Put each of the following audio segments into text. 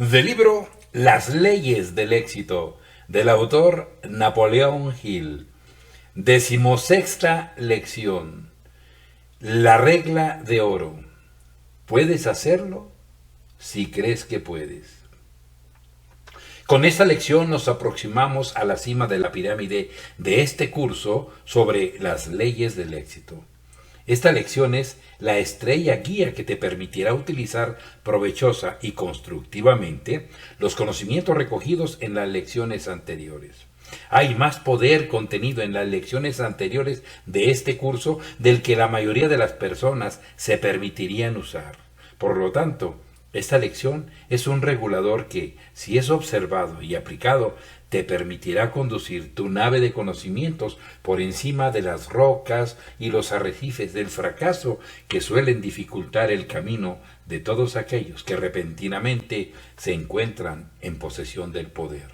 Del libro Las leyes del éxito, del autor Napoleón Hill. 16ª lección. La regla de oro. ¿Puedes hacerlo? Si crees que puedes. Con esta lección nos aproximamos a la cima de la pirámide de este curso sobre las leyes del éxito. Esta lección es la estrella guía que te permitirá utilizar provechosa y constructivamente los conocimientos recogidos en las lecciones anteriores. Hay más poder contenido en las lecciones anteriores de este curso del que la mayoría de las personas se permitirían usar. Por lo tanto, esta lección es un regulador que, si es observado y aplicado, te permitirá conducir tu nave de conocimientos por encima de las rocas y los arrecifes del fracaso que suelen dificultar el camino de todos aquellos que repentinamente se encuentran en posesión del poder.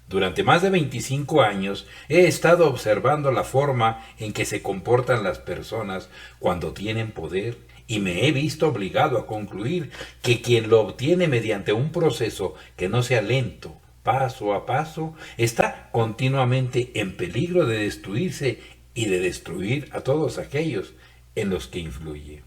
Durante más de 25 años he estado observando la forma en que se comportan las personas cuando tienen poder y me he visto obligado a concluir que quien lo obtiene mediante un proceso que no sea lento, paso a paso, está continuamente en peligro de destruirse y de destruir a todos aquellos en los que influye.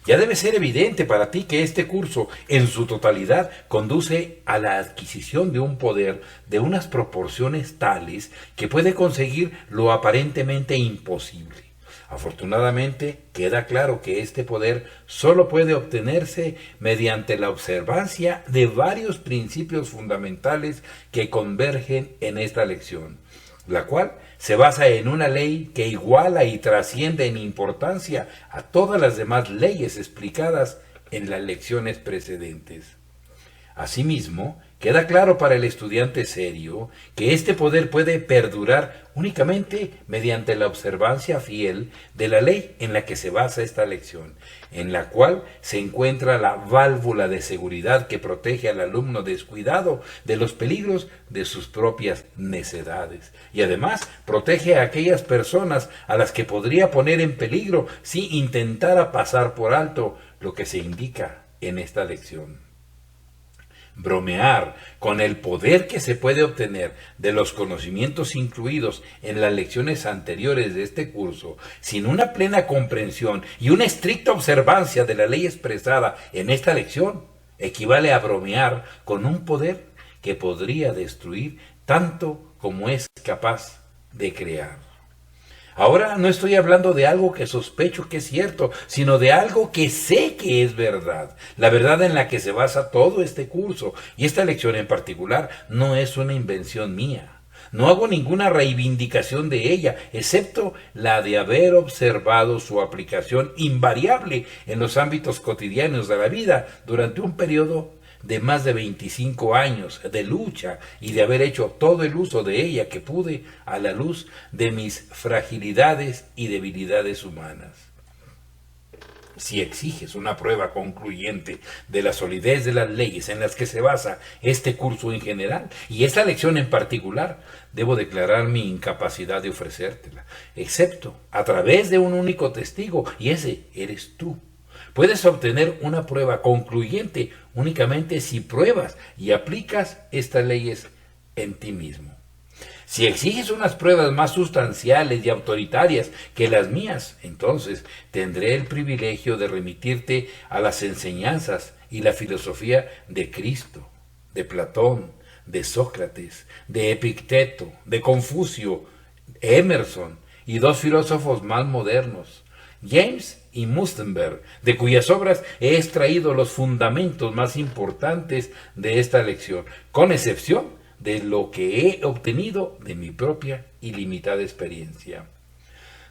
Ya debe ser evidente para ti que este curso, en su totalidad, conduce a la adquisición de un poder de unas proporciones tales que puede conseguir lo aparentemente imposible. Afortunadamente, queda claro que este poder solo puede obtenerse mediante la observancia de varios principios fundamentales que convergen en esta lección, la cual se basa en una ley que iguala y trasciende en importancia a todas las demás leyes explicadas en las lecciones precedentes. Asimismo, queda claro para el estudiante serio que este poder puede perdurar únicamente mediante la observancia fiel de la ley en la que se basa esta lección, en la cual se encuentra la válvula de seguridad que protege al alumno descuidado de los peligros de sus propias necedades, y además protege a aquellas personas a las que podría poner en peligro si intentara pasar por alto lo que se indica en esta lección. Bromear con el poder que se puede obtener de los conocimientos incluidos en las lecciones anteriores de este curso, sin una plena comprensión y una estricta observancia de la ley expresada en esta lección, equivale a bromear con un poder que podría destruir tanto como es capaz de crear. Ahora no estoy hablando de algo que sospecho que es cierto, sino de algo que sé que es verdad, la verdad en la que se basa todo este curso, y esta lección en particular no es una invención mía. No hago ninguna reivindicación de ella, excepto la de haber observado su aplicación invariable en los ámbitos cotidianos de la vida durante un periodo de más de 25 años de lucha y de haber hecho todo el uso de ella que pude a la luz de mis fragilidades y debilidades humanas. Si exiges una prueba concluyente de la solidez de las leyes en las que se basa este curso en general y esta lección en particular, debo declarar mi incapacidad de ofrecértela, excepto a través de un único testigo, y ese eres tú. Puedes obtener una prueba concluyente únicamente si pruebas y aplicas estas leyes en ti mismo. Si exiges unas pruebas más sustanciales y autoritarias que las mías, entonces tendré el privilegio de remitirte a las enseñanzas y la filosofía de Cristo, de Platón, de Sócrates, de Epicteto, de Confucio, Emerson y dos filósofos más modernos, James y Mustenberg, de cuyas obras he extraído los fundamentos más importantes de esta lección, con excepción de lo que he obtenido de mi propia y limitada experiencia.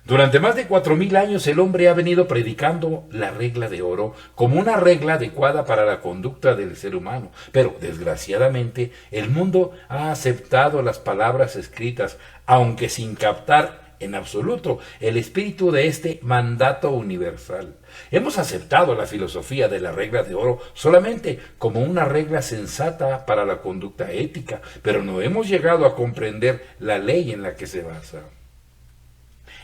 Durante más de 4000 años el hombre ha venido predicando la regla de oro como una regla adecuada para la conducta del ser humano, pero desgraciadamente el mundo ha aceptado las palabras escritas, aunque sin captar en absoluto el espíritu de este mandato universal. Hemos aceptado la filosofía de la regla de oro solamente como una regla sensata para la conducta ética, pero no hemos llegado a comprender la ley en la que se basa.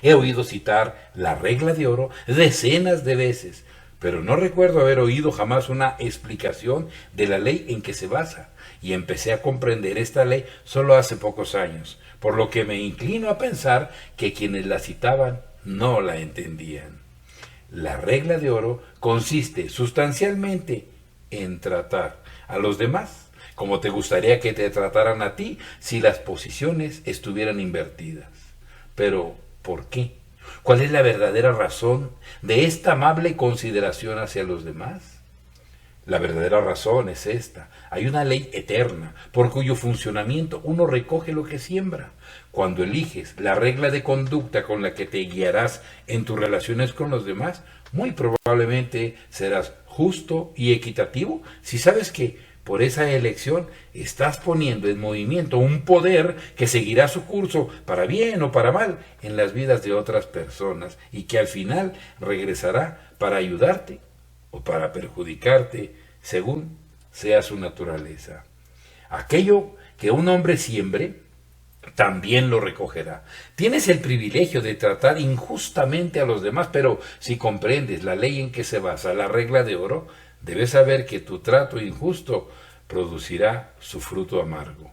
He oído citar la regla de oro decenas de veces, pero no recuerdo haber oído jamás una explicación de la ley en que se basa, y empecé a comprender esta ley solo hace pocos años, por lo que me inclino a pensar que quienes la citaban no la entendían. La regla de oro consiste sustancialmente en tratar a los demás como te gustaría que te trataran a ti si las posiciones estuvieran invertidas. Pero, ¿por qué? ¿Cuál es la verdadera razón de esta amable consideración hacia los demás? La verdadera razón es esta. Hay una ley eterna, por cuyo funcionamiento uno recoge lo que siembra. Cuando eliges la regla de conducta con la que te guiarás en tus relaciones con los demás, muy probablemente serás justo y equitativo si sabes que por esa elección estás poniendo en movimiento un poder que seguirá su curso, para bien o para mal, en las vidas de otras personas y que al final regresará para ayudarte o para perjudicarte, según sea su naturaleza. Aquello que un hombre siembre, también lo recogerá. Tienes el privilegio de tratar injustamente a los demás, pero si comprendes la ley en que se basa la regla de oro, debes saber que tu trato injusto producirá su fruto amargo.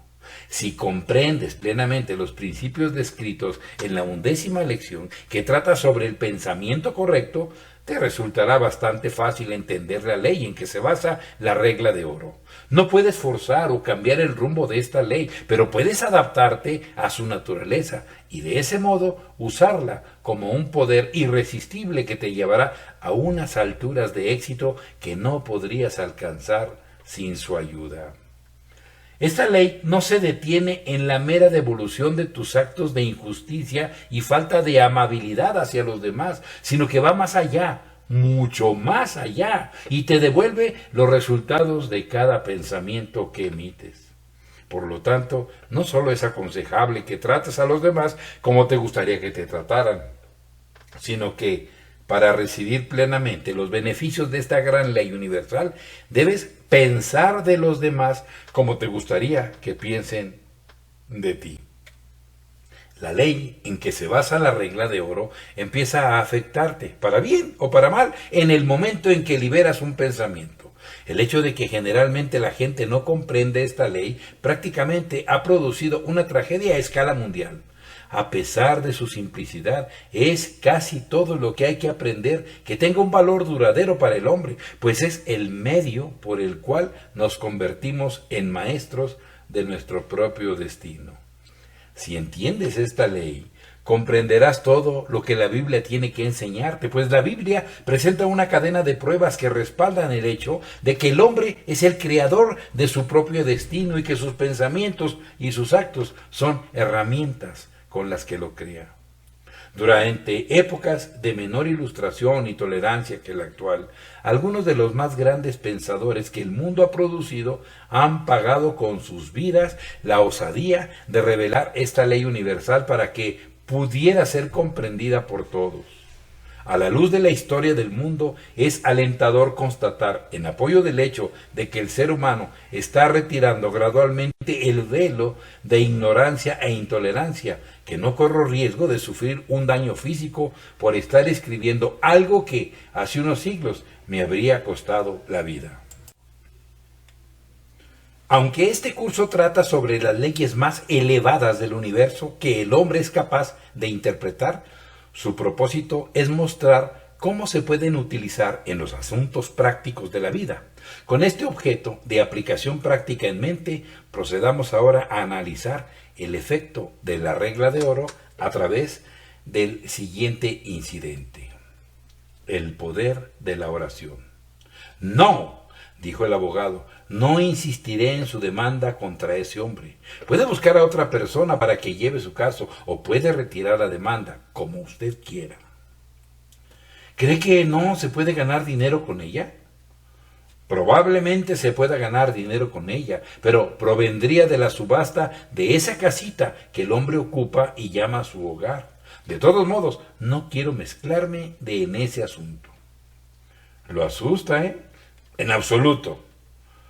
Si comprendes plenamente los principios descritos en la 11ª lección, que trata sobre el pensamiento correcto, te resultará bastante fácil entender la ley en que se basa la regla de oro. No puedes forzar o cambiar el rumbo de esta ley, pero puedes adaptarte a su naturaleza y de ese modo usarla como un poder irresistible que te llevará a unas alturas de éxito que no podrías alcanzar sin su ayuda. Esta ley no se detiene en la mera devolución de tus actos de injusticia y falta de amabilidad hacia los demás, sino que va más allá, mucho más allá, y te devuelve los resultados de cada pensamiento que emites. Por lo tanto, no solo es aconsejable que trates a los demás como te gustaría que te trataran, sino que para recibir plenamente los beneficios de esta gran ley universal, debes pensar de los demás como te gustaría que piensen de ti. La ley en que se basa la regla de oro empieza a afectarte, para bien o para mal, en el momento en que liberas un pensamiento. El hecho de que generalmente la gente no comprende esta ley prácticamente ha producido una tragedia a escala mundial. A pesar de su simplicidad, es casi todo lo que hay que aprender que tenga un valor duradero para el hombre, pues es el medio por el cual nos convertimos en maestros de nuestro propio destino. Si entiendes esta ley, comprenderás todo lo que la Biblia tiene que enseñarte, pues la Biblia presenta una cadena de pruebas que respaldan el hecho de que el hombre es el creador de su propio destino y que sus pensamientos y sus actos son herramientas con las que lo crea. Durante épocas de menor ilustración y tolerancia que la actual, algunos de los más grandes pensadores que el mundo ha producido han pagado con sus vidas la osadía de revelar esta ley universal para que pudiera ser comprendida por todos. A la luz de la historia del mundo, es alentador constatar, en apoyo del hecho de que el ser humano está retirando gradualmente el velo de ignorancia e intolerancia, que no corro riesgo de sufrir un daño físico por estar escribiendo algo que hace unos siglos me habría costado la vida. Aunque este curso trata sobre las leyes más elevadas del universo que el hombre es capaz de interpretar, su propósito es mostrar cómo se pueden utilizar en los asuntos prácticos de la vida. Con este objeto de aplicación práctica en mente, procedamos ahora a analizar el efecto de la regla de oro a través del siguiente incidente: el poder de la oración. ¡No!, dijo el abogado, no insistiré en su demanda contra ese hombre. Puede buscar a otra persona para que lleve su caso o puede retirar la demanda, como usted quiera. ¿Cree que no se puede ganar dinero con ella? Probablemente se pueda ganar dinero con ella, pero provendría de la subasta de esa casita que el hombre ocupa y llama su hogar. De todos modos, no quiero mezclarme en ese asunto. ¿Lo asusta, En absoluto.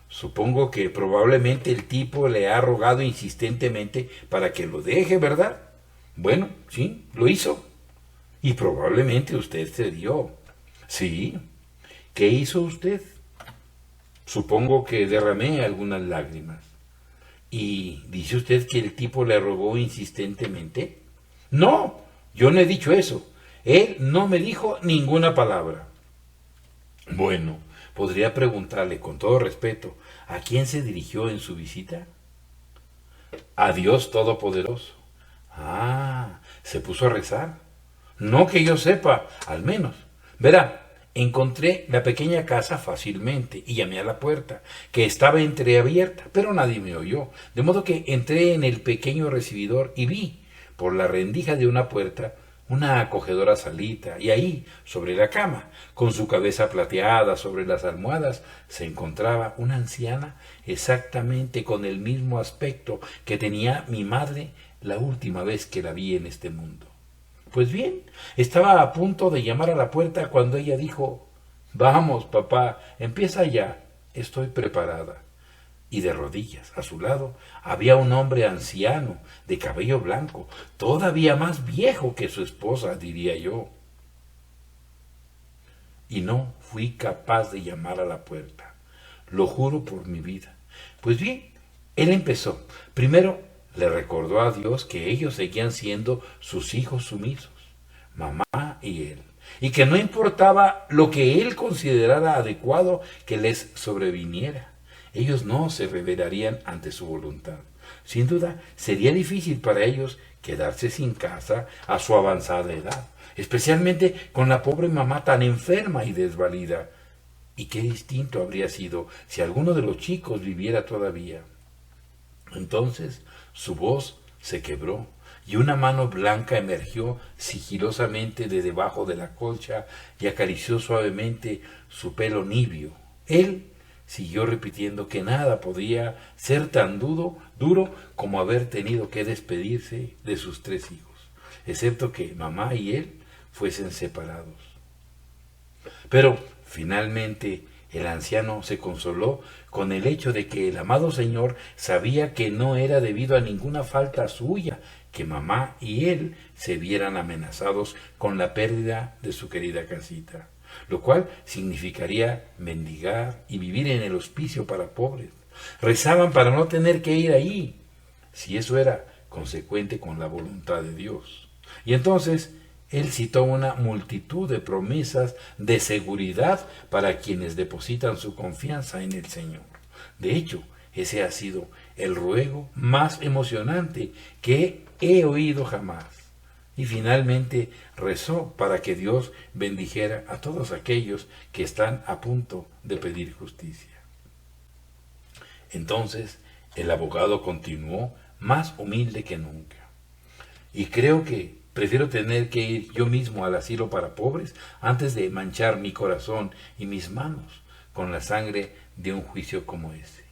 Supongo que probablemente el tipo le ha rogado insistentemente para que lo deje, ¿verdad? Bueno, sí, lo hizo. Y probablemente usted cedió. Sí. ¿Qué hizo usted? Supongo que derramé algunas lágrimas. ¿Y dice usted que el tipo le rogó insistentemente? No, yo no he dicho eso. Él no me dijo ninguna palabra. Bueno, podría preguntarle con todo respeto, ¿a quién se dirigió en su visita? A Dios Todopoderoso. Ah, ¿se puso a rezar? No que yo sepa, al menos. Verá, encontré la pequeña casa fácilmente y llamé a la puerta, que estaba entreabierta, pero nadie me oyó, de modo que entré en el pequeño recibidor y vi, por la rendija de una puerta, una acogedora salita, y ahí, sobre la cama, con su cabeza plateada sobre las almohadas, se encontraba una anciana exactamente con el mismo aspecto que tenía mi madre la última vez que la vi en este mundo. Pues bien, estaba a punto de llamar a la puerta cuando ella dijo, vamos, papá, empieza ya, estoy preparada. Y de rodillas, a su lado, había un hombre anciano, de cabello blanco, todavía más viejo que su esposa, diría yo. Y no fui capaz de llamar a la puerta, lo juro por mi vida. Pues bien, él empezó. Primero le recordó a Dios que ellos seguían siendo sus hijos sumisos, mamá y él, y que no importaba lo que él considerara adecuado que les sobreviniera, ellos no se rebelarían ante su voluntad. Sin duda, sería difícil para ellos quedarse sin casa a su avanzada edad, especialmente con la pobre mamá tan enferma y desvalida. Y qué distinto habría sido si alguno de los chicos viviera todavía. Entonces su voz se quebró y una mano blanca emergió sigilosamente de debajo de la colcha y acarició suavemente su pelo nibio. Él siguió repitiendo que nada podía ser tan duro como haber tenido que despedirse de sus 3 hijos, excepto que mamá y él fuesen separados. Pero finalmente el anciano se consoló con el hecho de que el amado Señor sabía que no era debido a ninguna falta suya que mamá y él se vieran amenazados con la pérdida de su querida casita, lo cual significaría mendigar y vivir en el hospicio para pobres. Rezaban para no tener que ir ahí, si eso era consecuente con la voluntad de Dios. Y entonces él citó una multitud de promesas de seguridad para quienes depositan su confianza en el Señor. De hecho, ese ha sido el ruego más emocionante que he oído jamás. Y finalmente rezó para que Dios bendijera a todos aquellos que están a punto de pedir justicia. Entonces el abogado continuó más humilde que nunca. Y creo que prefiero tener que ir yo mismo al asilo para pobres antes de manchar mi corazón y mis manos con la sangre de un juicio como ese.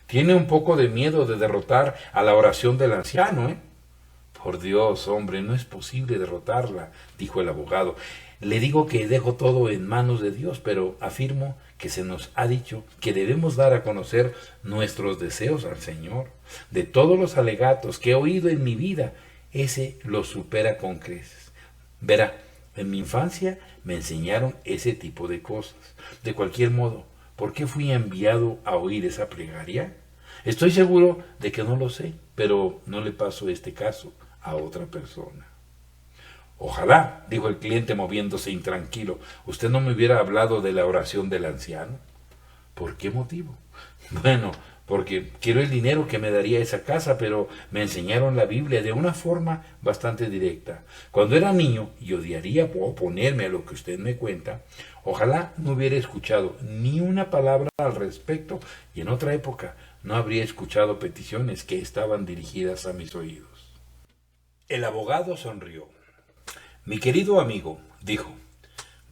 Tiene un poco de miedo de derrotar a la oración del anciano, ¿eh? Por Dios, hombre, no es posible derrotarla, dijo el abogado. Le digo que dejo todo en manos de Dios, pero afirmo que se nos ha dicho que debemos dar a conocer nuestros deseos al Señor. De todos los alegatos que he oído en mi vida, ese lo supera con creces. Verá, en mi infancia me enseñaron ese tipo de cosas. De cualquier modo, ¿por qué fui enviado a oír esa plegaria? Estoy seguro de que no lo sé, pero no le paso este caso a otra persona. Ojalá, dijo el cliente moviéndose intranquilo, usted no me hubiera hablado de la oración del anciano. ¿Por qué motivo? Bueno, porque quiero el dinero que me daría esa casa, pero me enseñaron la Biblia de una forma bastante directa. Cuando era niño y odiaría oponerme a lo que usted me cuenta, ojalá no hubiera escuchado ni una palabra al respecto y en otra época no habría escuchado peticiones que estaban dirigidas a mis oídos. El abogado sonrió. Mi querido amigo, dijo,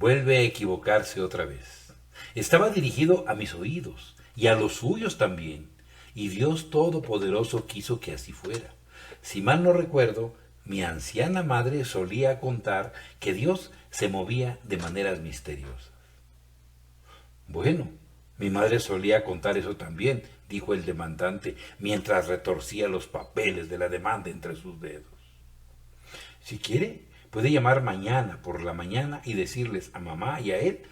vuelve a equivocarse otra vez. Estaba dirigido a mis oídos y a los suyos también, y Dios Todopoderoso quiso que así fuera. Si mal no recuerdo, mi anciana madre solía contar que Dios se movía de maneras misteriosas. Bueno, mi madre solía contar eso también, dijo el demandante, mientras retorcía los papeles de la demanda entre sus dedos. Si quiere, puede llamar mañana por la mañana y decirles a mamá y a él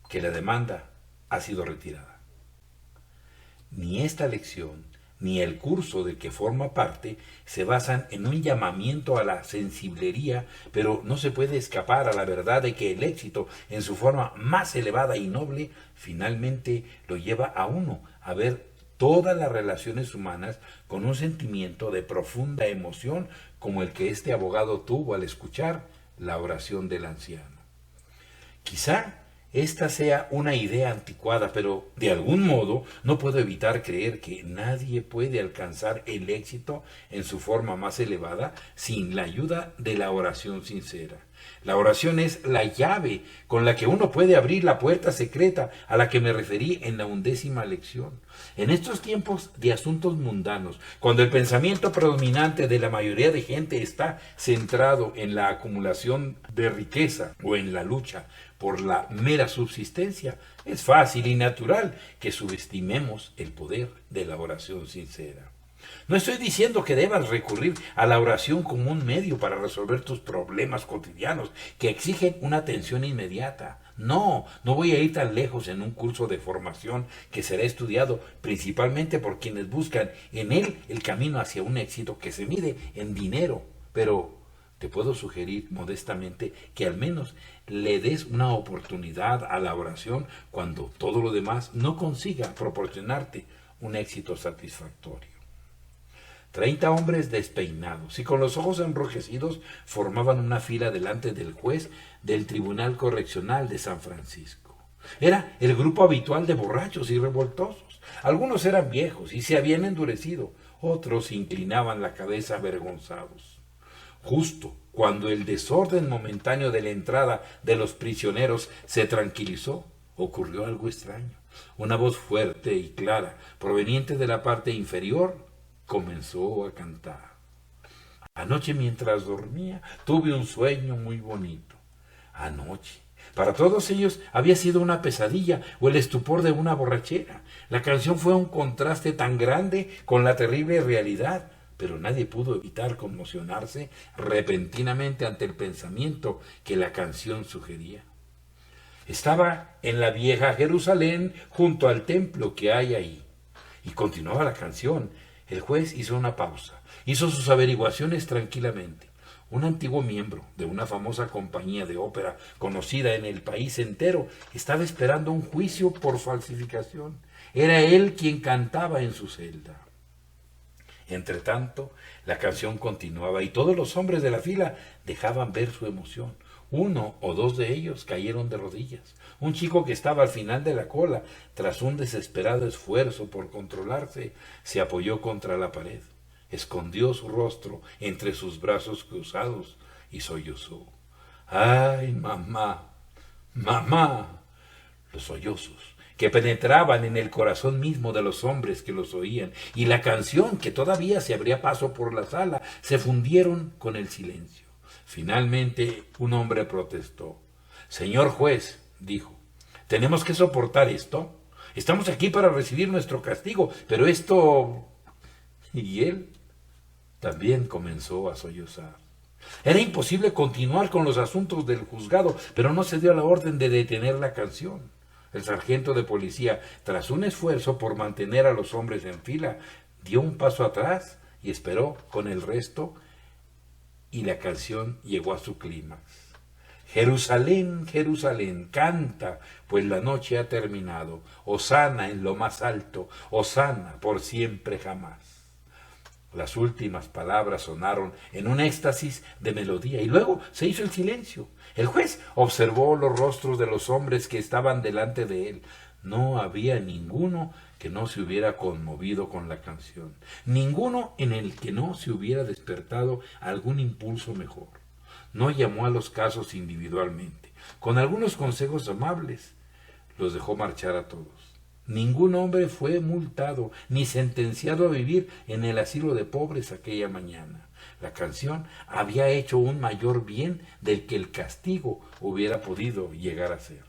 que la demanda ha sido retirada. Ni esta lección ni el curso del que forma parte se basan en un llamamiento a la sensiblería, pero no se puede escapar a la verdad de que el éxito en su forma más elevada y noble finalmente lo lleva a uno a ver todas las relaciones humanas con un sentimiento de profunda emoción como el que este abogado tuvo al escuchar la oración del anciano. Quizá esta sea una idea anticuada, pero de algún modo no puedo evitar creer que nadie puede alcanzar el éxito en su forma más elevada sin la ayuda de la oración sincera. La oración es la llave con la que uno puede abrir la puerta secreta a la que me referí en la 11ª lección. En estos tiempos de asuntos mundanos, cuando el pensamiento predominante de la mayoría de gente está centrado en la acumulación de riqueza o en la lucha por la mera subsistencia, es fácil y natural que subestimemos el poder de la oración sincera. No estoy diciendo que debas recurrir a la oración como un medio para resolver tus problemas cotidianos que exigen una atención inmediata. No voy a ir tan lejos en un curso de formación que será estudiado principalmente por quienes buscan en él el camino hacia un éxito que se mide en dinero. Pero te puedo sugerir modestamente que al menos le des una oportunidad a la oración cuando todo lo demás no consiga proporcionarte un éxito satisfactorio. 30 hombres despeinados y con los ojos enrojecidos formaban una fila delante del juez del Tribunal Correccional de San Francisco. Era el grupo habitual de borrachos y revoltosos. Algunos eran viejos y se habían endurecido, otros inclinaban la cabeza avergonzados. Justo cuando el desorden momentáneo de la entrada de los prisioneros se tranquilizó, ocurrió algo extraño. Una voz fuerte y clara, proveniente de la parte inferior, comenzó a cantar. Anoche mientras dormía tuve un sueño muy bonito. Anoche. Para todos ellos había sido una pesadilla o el estupor de una borrachera. La canción fue un contraste tan grande con la terrible realidad, pero nadie pudo evitar conmocionarse repentinamente ante el pensamiento que la canción sugería. Estaba en la vieja Jerusalén junto al templo que hay ahí. Y continuaba la canción. El juez hizo una pausa, hizo sus averiguaciones tranquilamente. Un antiguo miembro de una famosa compañía de ópera conocida en el país entero estaba esperando un juicio por falsificación. Era él quien cantaba en su celda. Entretanto, la canción continuaba y todos los hombres de la fila dejaban ver su emoción. Uno o dos de ellos cayeron de rodillas. Un chico que estaba al final de la cola, tras un desesperado esfuerzo por controlarse, se apoyó contra la pared, escondió su rostro entre sus brazos cruzados y sollozó. ¡Ay, mamá! ¡Mamá! Los sollozos que penetraban en el corazón mismo de los hombres que los oían, y la canción que todavía se abría paso por la sala, se fundieron con el silencio. Finalmente un hombre protestó. Señor juez, dijo, ¿tenemos que soportar esto? Estamos aquí para recibir nuestro castigo, pero esto... Y él también comenzó a sollozar. Era imposible continuar con los asuntos del juzgado, pero no se dio la orden de detener la canción. El sargento de policía, tras un esfuerzo por mantener a los hombres en fila, dio un paso atrás y esperó con el resto, y la canción llegó a su clímax. Jerusalén, Jerusalén, canta, pues la noche ha terminado. Hosana en lo más alto, hosana por siempre jamás. Las últimas palabras sonaron en un éxtasis de melodía y luego se hizo el silencio. El juez observó los rostros de los hombres que estaban delante de él. No había ninguno que no se hubiera conmovido con la canción, ninguno en el que no se hubiera despertado algún impulso mejor. No llamó a los casos individualmente. Con algunos consejos amables, los dejó marchar a todos. Ningún hombre fue multado ni sentenciado a vivir en el asilo de pobres aquella mañana. La canción había hecho un mayor bien del que el castigo hubiera podido llegar a ser.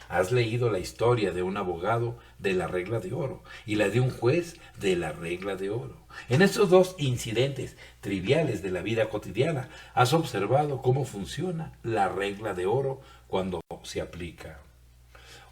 Has leído la historia de un abogado de la regla de oro y la de un juez de la regla de oro. En estos dos incidentes triviales de la vida cotidiana, has observado cómo funciona la regla de oro cuando se aplica.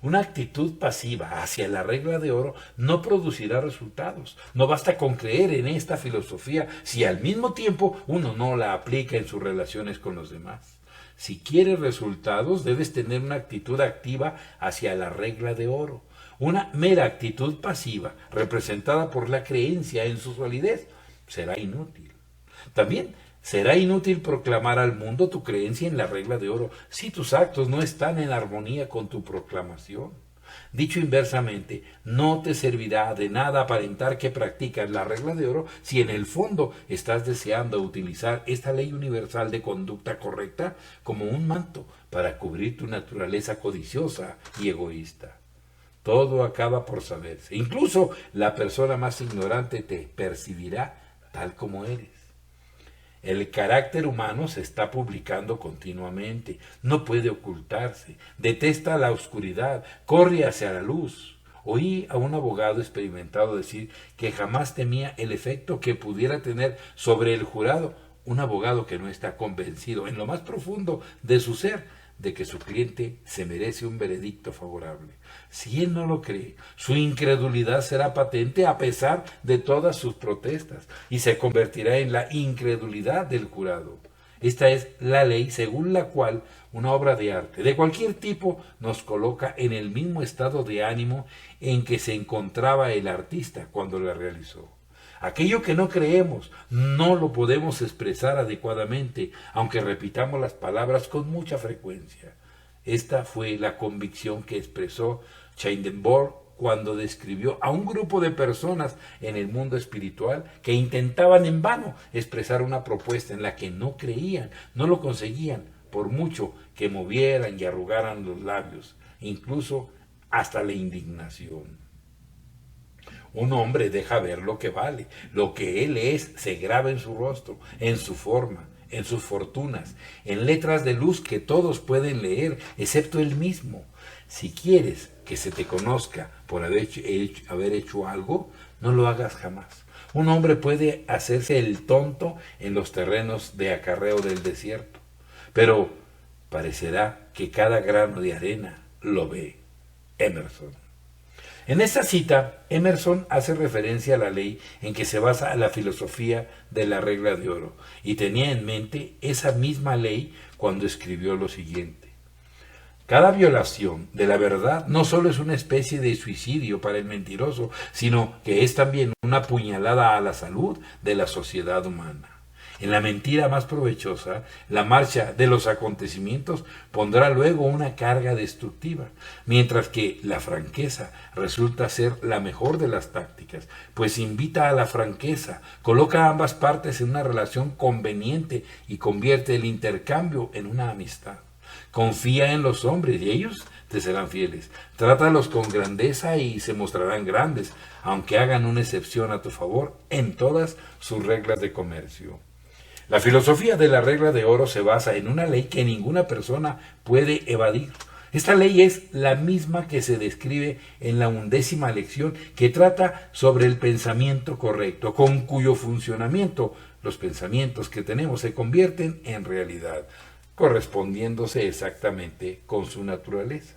Una actitud pasiva hacia la regla de oro no producirá resultados. No basta con creer en esta filosofía si al mismo tiempo uno no la aplica en sus relaciones con los demás. Si quieres resultados, debes tener una actitud activa hacia la regla de oro. Una mera actitud pasiva, representada por la creencia en su solidez, será inútil. También será inútil proclamar al mundo tu creencia en la regla de oro si tus actos no están en armonía con tu proclamación. Dicho inversamente, no te servirá de nada aparentar que practicas la regla de oro si en el fondo estás deseando utilizar esta ley universal de conducta correcta como un manto para cubrir tu naturaleza codiciosa y egoísta. Todo acaba por saberse. Incluso la persona más ignorante te percibirá tal como eres. El carácter humano se está publicando continuamente, no puede ocultarse, detesta la oscuridad, corre hacia la luz. Oí a un abogado experimentado decir que jamás temía el efecto que pudiera tener sobre el jurado un abogado que no está convencido en lo más profundo de su ser de que su cliente se merece un veredicto favorable. Si él no lo cree, su incredulidad será patente a pesar de todas sus protestas y se convertirá en la incredulidad del jurado. Esta es la ley según la cual una obra de arte de cualquier tipo nos coloca en el mismo estado de ánimo en que se encontraba el artista cuando la realizó. Aquello que no creemos no lo podemos expresar adecuadamente, aunque repitamos las palabras con mucha frecuencia. Esta fue la convicción que expresó Swedenborg cuando describió a un grupo de personas en el mundo espiritual que intentaban en vano expresar una propuesta en la que no creían, no lo conseguían, por mucho que movieran y arrugaran los labios, incluso hasta la indignación. Un hombre deja ver lo que vale, lo que él es se graba en su rostro, en su forma, en sus fortunas, en letras de luz que todos pueden leer, excepto él mismo. Si quieres que se te conozca por haber hecho algo, no lo hagas jamás. Un hombre puede hacerse el tonto en los terrenos de acarreo del desierto, pero parecerá que cada grano de arena lo ve. Emerson. En esta cita, Emerson hace referencia a la ley en que se basa la filosofía de la regla de oro, y tenía en mente esa misma ley cuando escribió lo siguiente. Cada violación de la verdad no solo es una especie de suicidio para el mentiroso, sino que es también una puñalada a la salud de la sociedad humana. En la mentira más provechosa, la marcha de los acontecimientos pondrá luego una carga destructiva, mientras que la franqueza resulta ser la mejor de las tácticas, pues invita a la franqueza, coloca a ambas partes en una relación conveniente y convierte el intercambio en una amistad. Confía en los hombres y ellos te serán fieles. Trátalos con grandeza y se mostrarán grandes, aunque hagan una excepción a tu favor en todas sus reglas de comercio. La filosofía de la regla de oro se basa en una ley que ninguna persona puede evadir. Esta ley es la misma que se describe en la 11ª lección, que trata sobre el pensamiento correcto, con cuyo funcionamiento los pensamientos que tenemos se convierten en realidad, correspondiéndose exactamente con su naturaleza.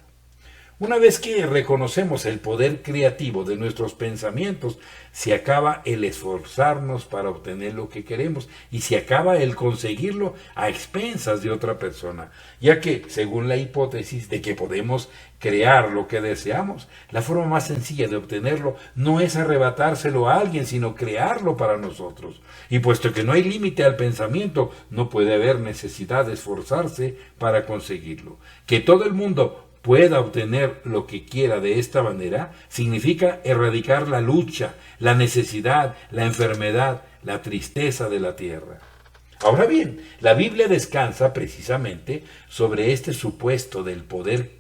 Una vez que reconocemos el poder creativo de nuestros pensamientos, se acaba el esforzarnos para obtener lo que queremos y se acaba el conseguirlo a expensas de otra persona, ya que, según la hipótesis de que podemos crear lo que deseamos, la forma más sencilla de obtenerlo no es arrebatárselo a alguien, sino crearlo para nosotros. Y puesto que no hay límite al pensamiento, no puede haber necesidad de esforzarse para conseguirlo. Que todo el mundo pueda obtener lo que quiera de esta manera, significa erradicar la lucha, la necesidad, la enfermedad, la tristeza de la tierra. Ahora bien, la Biblia descansa precisamente sobre este supuesto del poder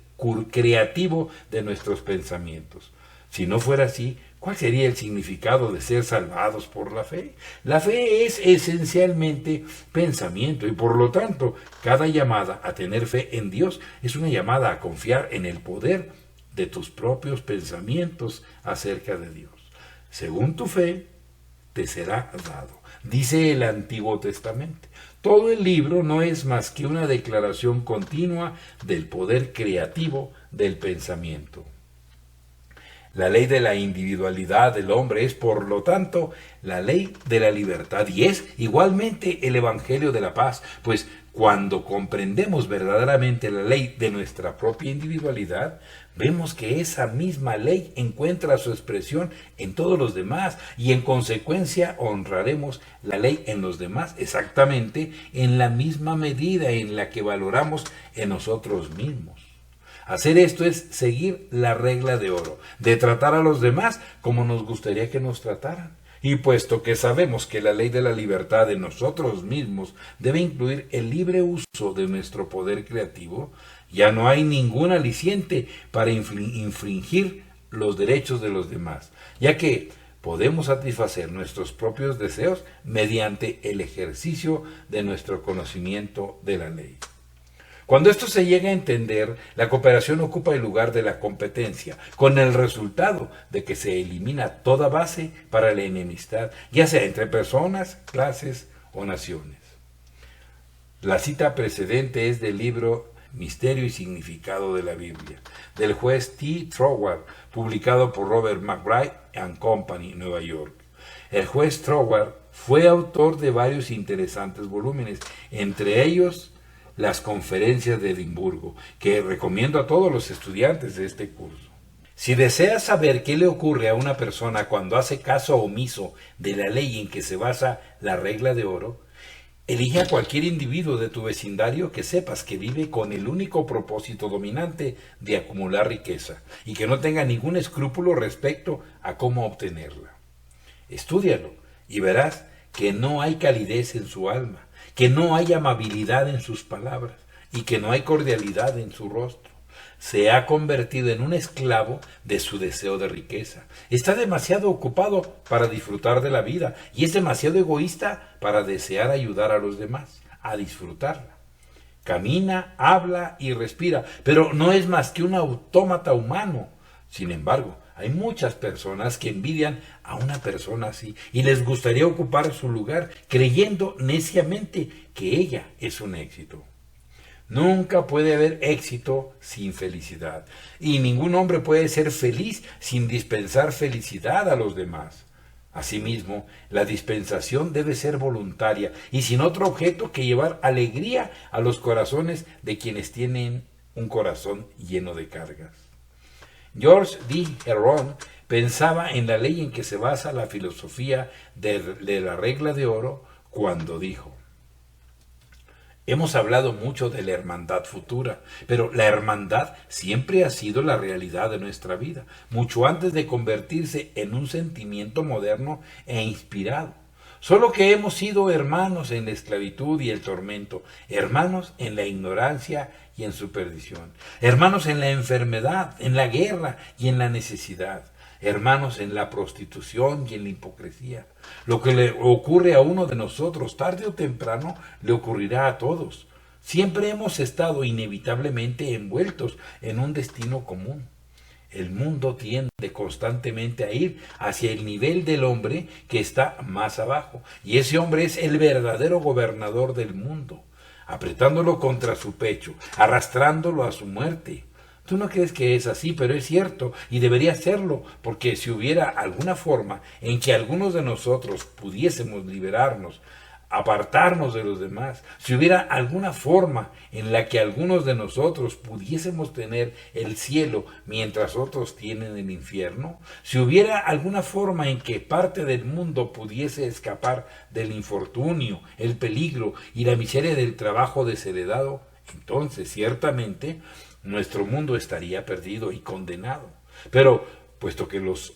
creativo de nuestros pensamientos. Si no fuera así, ¿cuál sería el significado de ser salvados por la fe? La fe es esencialmente pensamiento y por lo tanto cada llamada a tener fe en Dios es una llamada a confiar en el poder de tus propios pensamientos acerca de Dios. Según tu fe, te será dado. Dice el Antiguo Testamento. Todo el libro no es más que una declaración continua del poder creativo del pensamiento. La ley de la individualidad del hombre es, por lo tanto, la ley de la libertad y es igualmente el Evangelio de la paz, pues cuando comprendemos verdaderamente la ley de nuestra propia individualidad, vemos que esa misma ley encuentra su expresión en todos los demás y en consecuencia honraremos la ley en los demás exactamente en la misma medida en la que valoramos en nosotros mismos. Hacer esto es seguir la regla de oro, de tratar a los demás como nos gustaría que nos trataran. Y puesto que sabemos que la ley de la libertad de nosotros mismos debe incluir el libre uso de nuestro poder creativo, ya no hay ningún aliciente para infringir los derechos de los demás, ya que podemos satisfacer nuestros propios deseos mediante el ejercicio de nuestro conocimiento de la ley. Cuando esto se llega a entender, la cooperación ocupa el lugar de la competencia, con el resultado de que se elimina toda base para la enemistad, ya sea entre personas, clases o naciones. La cita precedente es del libro Misterio y Significado de la Biblia, del juez T. Troward, publicado por Robert McBride and Company, Nueva York. El juez Troward fue autor de varios interesantes volúmenes, entre ellos las conferencias de Edimburgo, que recomiendo a todos los estudiantes de este curso. Si deseas saber qué le ocurre a una persona cuando hace caso omiso de la ley en que se basa la regla de oro, elige a cualquier individuo de tu vecindario que sepas que vive con el único propósito dominante de acumular riqueza y que no tenga ningún escrúpulo respecto a cómo obtenerla. Estúdialo y verás que no hay calidez en su alma, que no hay amabilidad en sus palabras y que no hay cordialidad en su rostro. Se ha convertido en un esclavo de su deseo de riqueza. Está demasiado ocupado para disfrutar de la vida y es demasiado egoísta para desear ayudar a los demás a disfrutarla. Camina, habla y respira, pero no es más que un autómata humano. Sin embargo, hay muchas personas que envidian a una persona así y les gustaría ocupar su lugar creyendo neciamente que ella es un éxito. Nunca puede haber éxito sin felicidad y ningún hombre puede ser feliz sin dispensar felicidad a los demás. Asimismo, la dispensación debe ser voluntaria y sin otro objeto que llevar alegría a los corazones de quienes tienen un corazón lleno de cargas. George D. Herron pensaba en la ley en que se basa la filosofía de la regla de oro cuando dijo: hemos hablado mucho de la hermandad futura, pero la hermandad siempre ha sido la realidad de nuestra vida, mucho antes de convertirse en un sentimiento moderno e inspirado. Solo que hemos sido hermanos en la esclavitud y el tormento, hermanos en la ignorancia y en su perdición, hermanos en la enfermedad, en la guerra y en la necesidad, hermanos en la prostitución y en la hipocresía. Lo que le ocurre a uno de nosotros tarde o temprano le ocurrirá a todos. Siempre hemos estado inevitablemente envueltos en un destino común. El mundo tiende constantemente a ir hacia el nivel del hombre que está más abajo, y ese hombre es el verdadero gobernador del mundo, apretándolo contra su pecho, arrastrándolo a su muerte. Tú no crees que es así, pero es cierto, y debería serlo, porque si hubiera alguna forma en que algunos de nosotros pudiésemos liberarnos, apartarnos de los demás, si hubiera alguna forma en la que algunos de nosotros pudiésemos tener el cielo mientras otros tienen el infierno, si hubiera alguna forma en que parte del mundo pudiese escapar del infortunio, el peligro y la miseria del trabajo desheredado, entonces ciertamente nuestro mundo estaría perdido y condenado. Pero puesto que los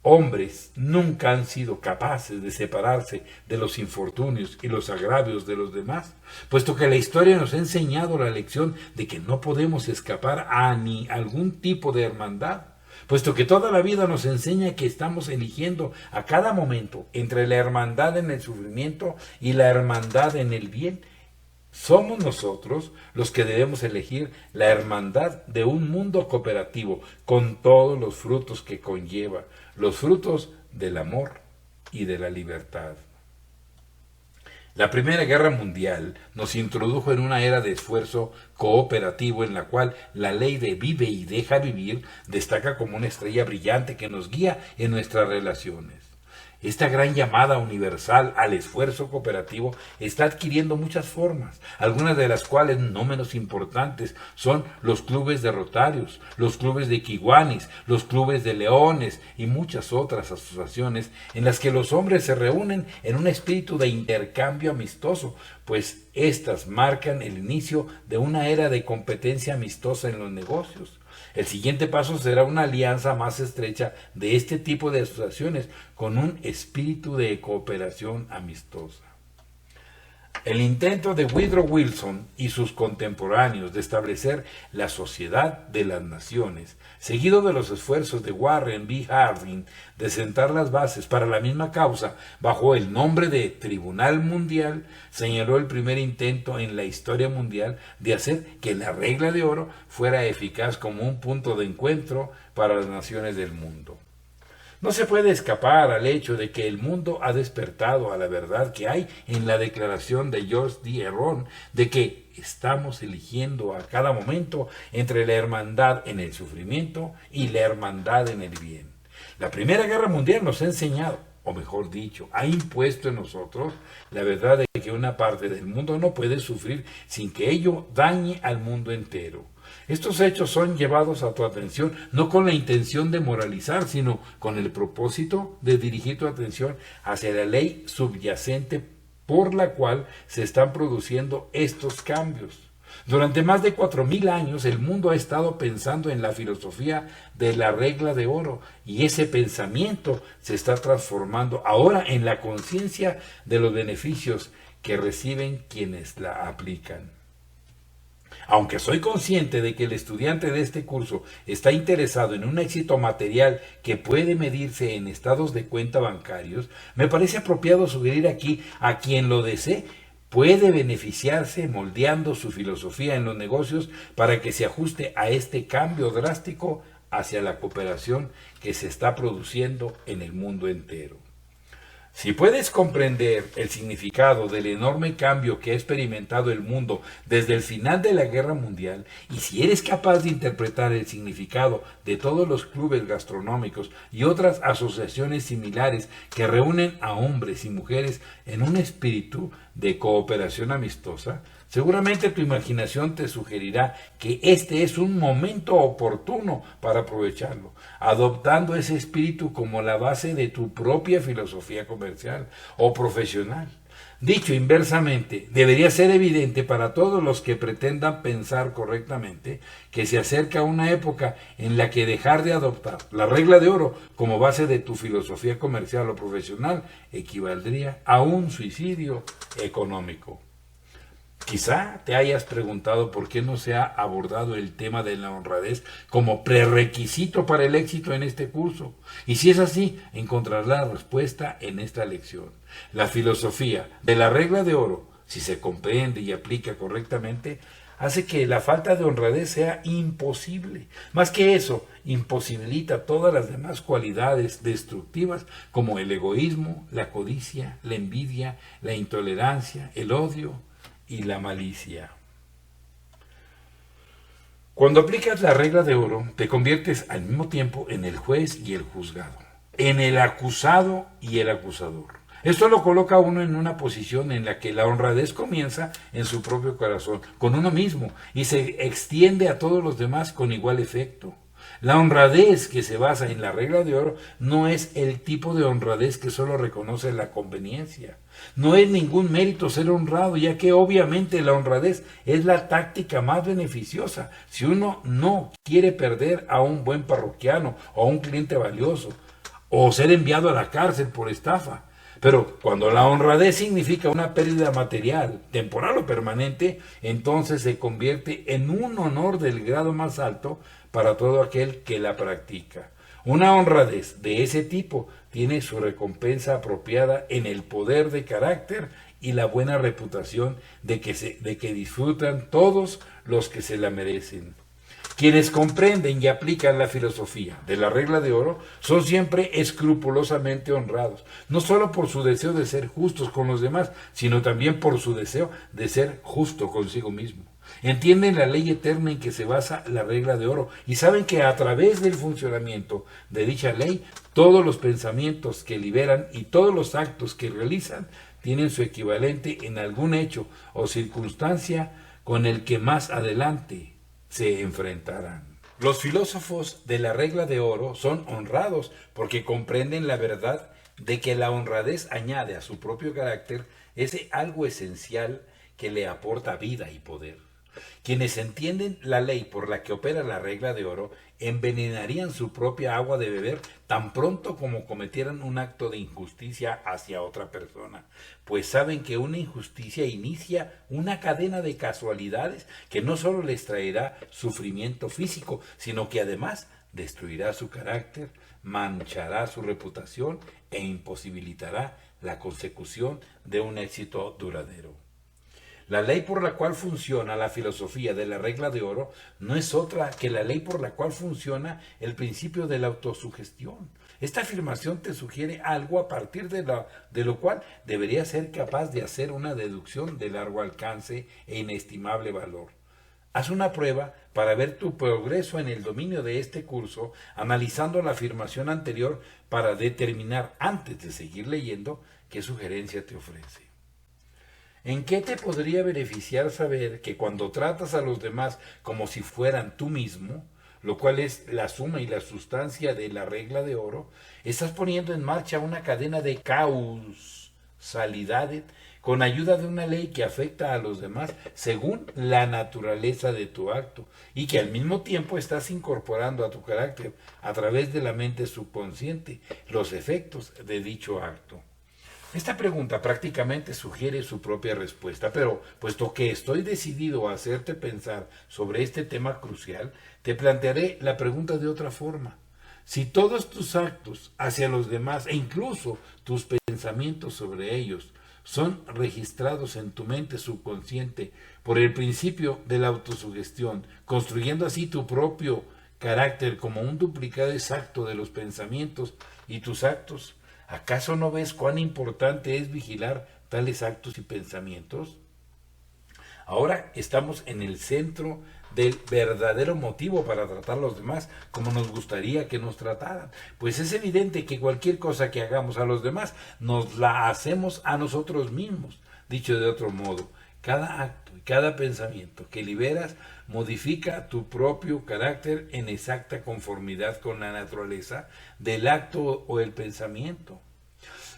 hombres nunca han sido capaces de separarse de los infortunios y los agravios de los demás, puesto que la historia nos ha enseñado la lección de que no podemos escapar a ni algún tipo de hermandad, puesto que toda la vida nos enseña que estamos eligiendo a cada momento entre la hermandad en el sufrimiento y la hermandad en el bien, somos nosotros los que debemos elegir la hermandad de un mundo cooperativo con todos los frutos que conlleva, los frutos del amor y de la libertad. La Primera Guerra Mundial nos introdujo en una era de esfuerzo cooperativo en la cual la ley de vive y deja vivir destaca como una estrella brillante que nos guía en nuestras relaciones. Esta gran llamada universal al esfuerzo cooperativo está adquiriendo muchas formas, algunas de las cuales no menos importantes son los clubes de Rotarios, los clubes de Kiwanis, los clubes de Leones y muchas otras asociaciones en las que los hombres se reúnen en un espíritu de intercambio amistoso, pues estas marcan el inicio de una era de competencia amistosa en los negocios. El siguiente paso será una alianza más estrecha de este tipo de asociaciones con un espíritu de cooperación amistosa. El intento de Woodrow Wilson y sus contemporáneos de establecer la Sociedad de las Naciones, seguido de los esfuerzos de Warren B. Harding de sentar las bases para la misma causa bajo el nombre de Tribunal Mundial, señaló el primer intento en la historia mundial de hacer que la regla de oro fuera eficaz como un punto de encuentro para las naciones del mundo. No se puede escapar al hecho de que el mundo ha despertado a la verdad que hay en la declaración de George D. Herron de que estamos eligiendo a cada momento entre la hermandad en el sufrimiento y la hermandad en el bien. La Primera Guerra Mundial nos ha enseñado, o mejor dicho, ha impuesto en nosotros la verdad de que una parte del mundo no puede sufrir sin que ello dañe al mundo entero. Estos hechos son llevados a tu atención no con la intención de moralizar, sino con el propósito de dirigir tu atención hacia la ley subyacente por la cual se están produciendo estos cambios. Durante más de 4000 años el mundo ha estado pensando en la filosofía de la regla de oro y ese pensamiento se está transformando ahora en la conciencia de los beneficios que reciben quienes la aplican. Aunque soy consciente de que el estudiante de este curso está interesado en un éxito material que puede medirse en estados de cuenta bancarios, me parece apropiado sugerir aquí a quien lo desee puede beneficiarse moldeando su filosofía en los negocios para que se ajuste a este cambio drástico hacia la cooperación que se está produciendo en el mundo entero. Si puedes comprender el significado del enorme cambio que ha experimentado el mundo desde el final de la Guerra Mundial, y si eres capaz de interpretar el significado de todos los clubes gastronómicos y otras asociaciones similares que reúnen a hombres y mujeres en un espíritu de cooperación amistosa, seguramente tu imaginación te sugerirá que este es un momento oportuno para aprovecharlo, adoptando ese espíritu como la base de tu propia filosofía comercial o profesional. Dicho inversamente, debería ser evidente para todos los que pretendan pensar correctamente que se acerca una época en la que dejar de adoptar la regla de oro como base de tu filosofía comercial o profesional equivaldría a un suicidio económico. Quizá te hayas preguntado por qué no se ha abordado el tema de la honradez como prerequisito para el éxito en este curso. Y si es así, encontrarás la respuesta en esta lección. La filosofía de la regla de oro, si se comprende y aplica correctamente, hace que la falta de honradez sea imposible. Más que eso, imposibilita todas las demás cualidades destructivas como el egoísmo, la codicia, la envidia, la intolerancia, el odio y la malicia. Cuando aplicas la regla de oro, te conviertes al mismo tiempo en el juez y el juzgado, en el acusado y el acusador. Esto lo coloca a uno en una posición en la que la honradez comienza en su propio corazón, con uno mismo, y se extiende a todos los demás con igual efecto. La honradez que se basa en la regla de oro no es el tipo de honradez que solo reconoce la conveniencia. No es ningún mérito ser honrado, ya que obviamente la honradez es la táctica más beneficiosa si uno no quiere perder a un buen parroquiano o a un cliente valioso, o ser enviado a la cárcel por estafa. Pero cuando la honradez significa una pérdida material, temporal o permanente, entonces se convierte en un honor del grado más alto para todo aquel que la practica. Una honradez de ese tipo tiene su recompensa apropiada en el poder de carácter y la buena reputación de que disfrutan todos los que se la merecen. Quienes comprenden y aplican la filosofía de la regla de oro son siempre escrupulosamente honrados, no solo por su deseo de ser justos con los demás, sino también por su deseo de ser justo consigo mismo. Entienden la ley eterna en que se basa la regla de oro y saben que a través del funcionamiento de dicha ley, todos los pensamientos que liberan y todos los actos que realizan tienen su equivalente en algún hecho o circunstancia con el que más adelante se enfrentarán. Los filósofos de la regla de oro son honrados porque comprenden la verdad de que la honradez añade a su propio carácter ese algo esencial que le aporta vida y poder. Quienes entienden la ley por la que opera la regla de oro envenenarían su propia agua de beber tan pronto como cometieran un acto de injusticia hacia otra persona, pues saben que una injusticia inicia una cadena de casualidades que no solo les traerá sufrimiento físico, sino que además destruirá su carácter, manchará su reputación e imposibilitará la consecución de un éxito duradero. La ley por la cual funciona la filosofía de la regla de oro no es otra que la ley por la cual funciona el principio de la autosugestión. Esta afirmación te sugiere algo a partir de lo cual deberías ser capaz de hacer una deducción de largo alcance e inestimable valor. Haz una prueba para ver tu progreso en el dominio de este curso, analizando la afirmación anterior para determinar, antes de seguir leyendo, qué sugerencia te ofrece. ¿En qué te podría beneficiar saber que cuando tratas a los demás como si fueran tú mismo, lo cual es la suma y la sustancia de la regla de oro, estás poniendo en marcha una cadena de causalidades con ayuda de una ley que afecta a los demás según la naturaleza de tu acto y que al mismo tiempo estás incorporando a tu carácter a través de la mente subconsciente los efectos de dicho acto? Esta pregunta prácticamente sugiere su propia respuesta, pero puesto que estoy decidido a hacerte pensar sobre este tema crucial, te plantearé la pregunta de otra forma. Si todos tus actos hacia los demás e incluso tus pensamientos sobre ellos son registrados en tu mente subconsciente por el principio de la autosugestión, construyendo así tu propio carácter como un duplicado exacto de los pensamientos y tus actos, ¿acaso no ves cuán importante es vigilar tales actos y pensamientos? Ahora estamos en el centro del verdadero motivo para tratar a los demás como nos gustaría que nos trataran. Pues es evidente que cualquier cosa que hagamos a los demás nos la hacemos a nosotros mismos. Dicho de otro modo, cada acto y cada pensamiento que liberas modifica tu propio carácter en exacta conformidad con la naturaleza del acto o el pensamiento.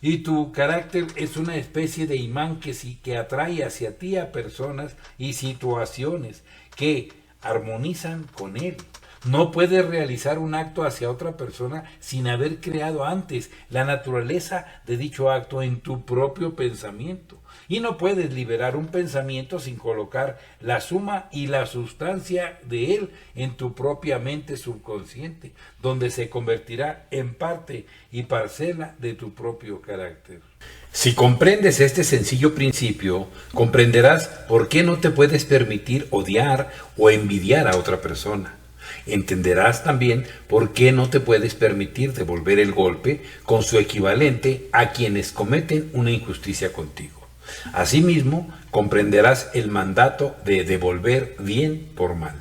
Y tu carácter es una especie de imán que atrae hacia ti a personas y situaciones que armonizan con él. No puedes realizar un acto hacia otra persona sin haber creado antes la naturaleza de dicho acto en tu propio pensamiento. Y no puedes liberar un pensamiento sin colocar la suma y la sustancia de él en tu propia mente subconsciente, donde se convertirá en parte y parcela de tu propio carácter. Si comprendes este sencillo principio, comprenderás por qué no te puedes permitir odiar o envidiar a otra persona. Entenderás también por qué no te puedes permitir devolver el golpe con su equivalente a quienes cometen una injusticia contigo. Asimismo, comprenderás el mandato de devolver bien por mal.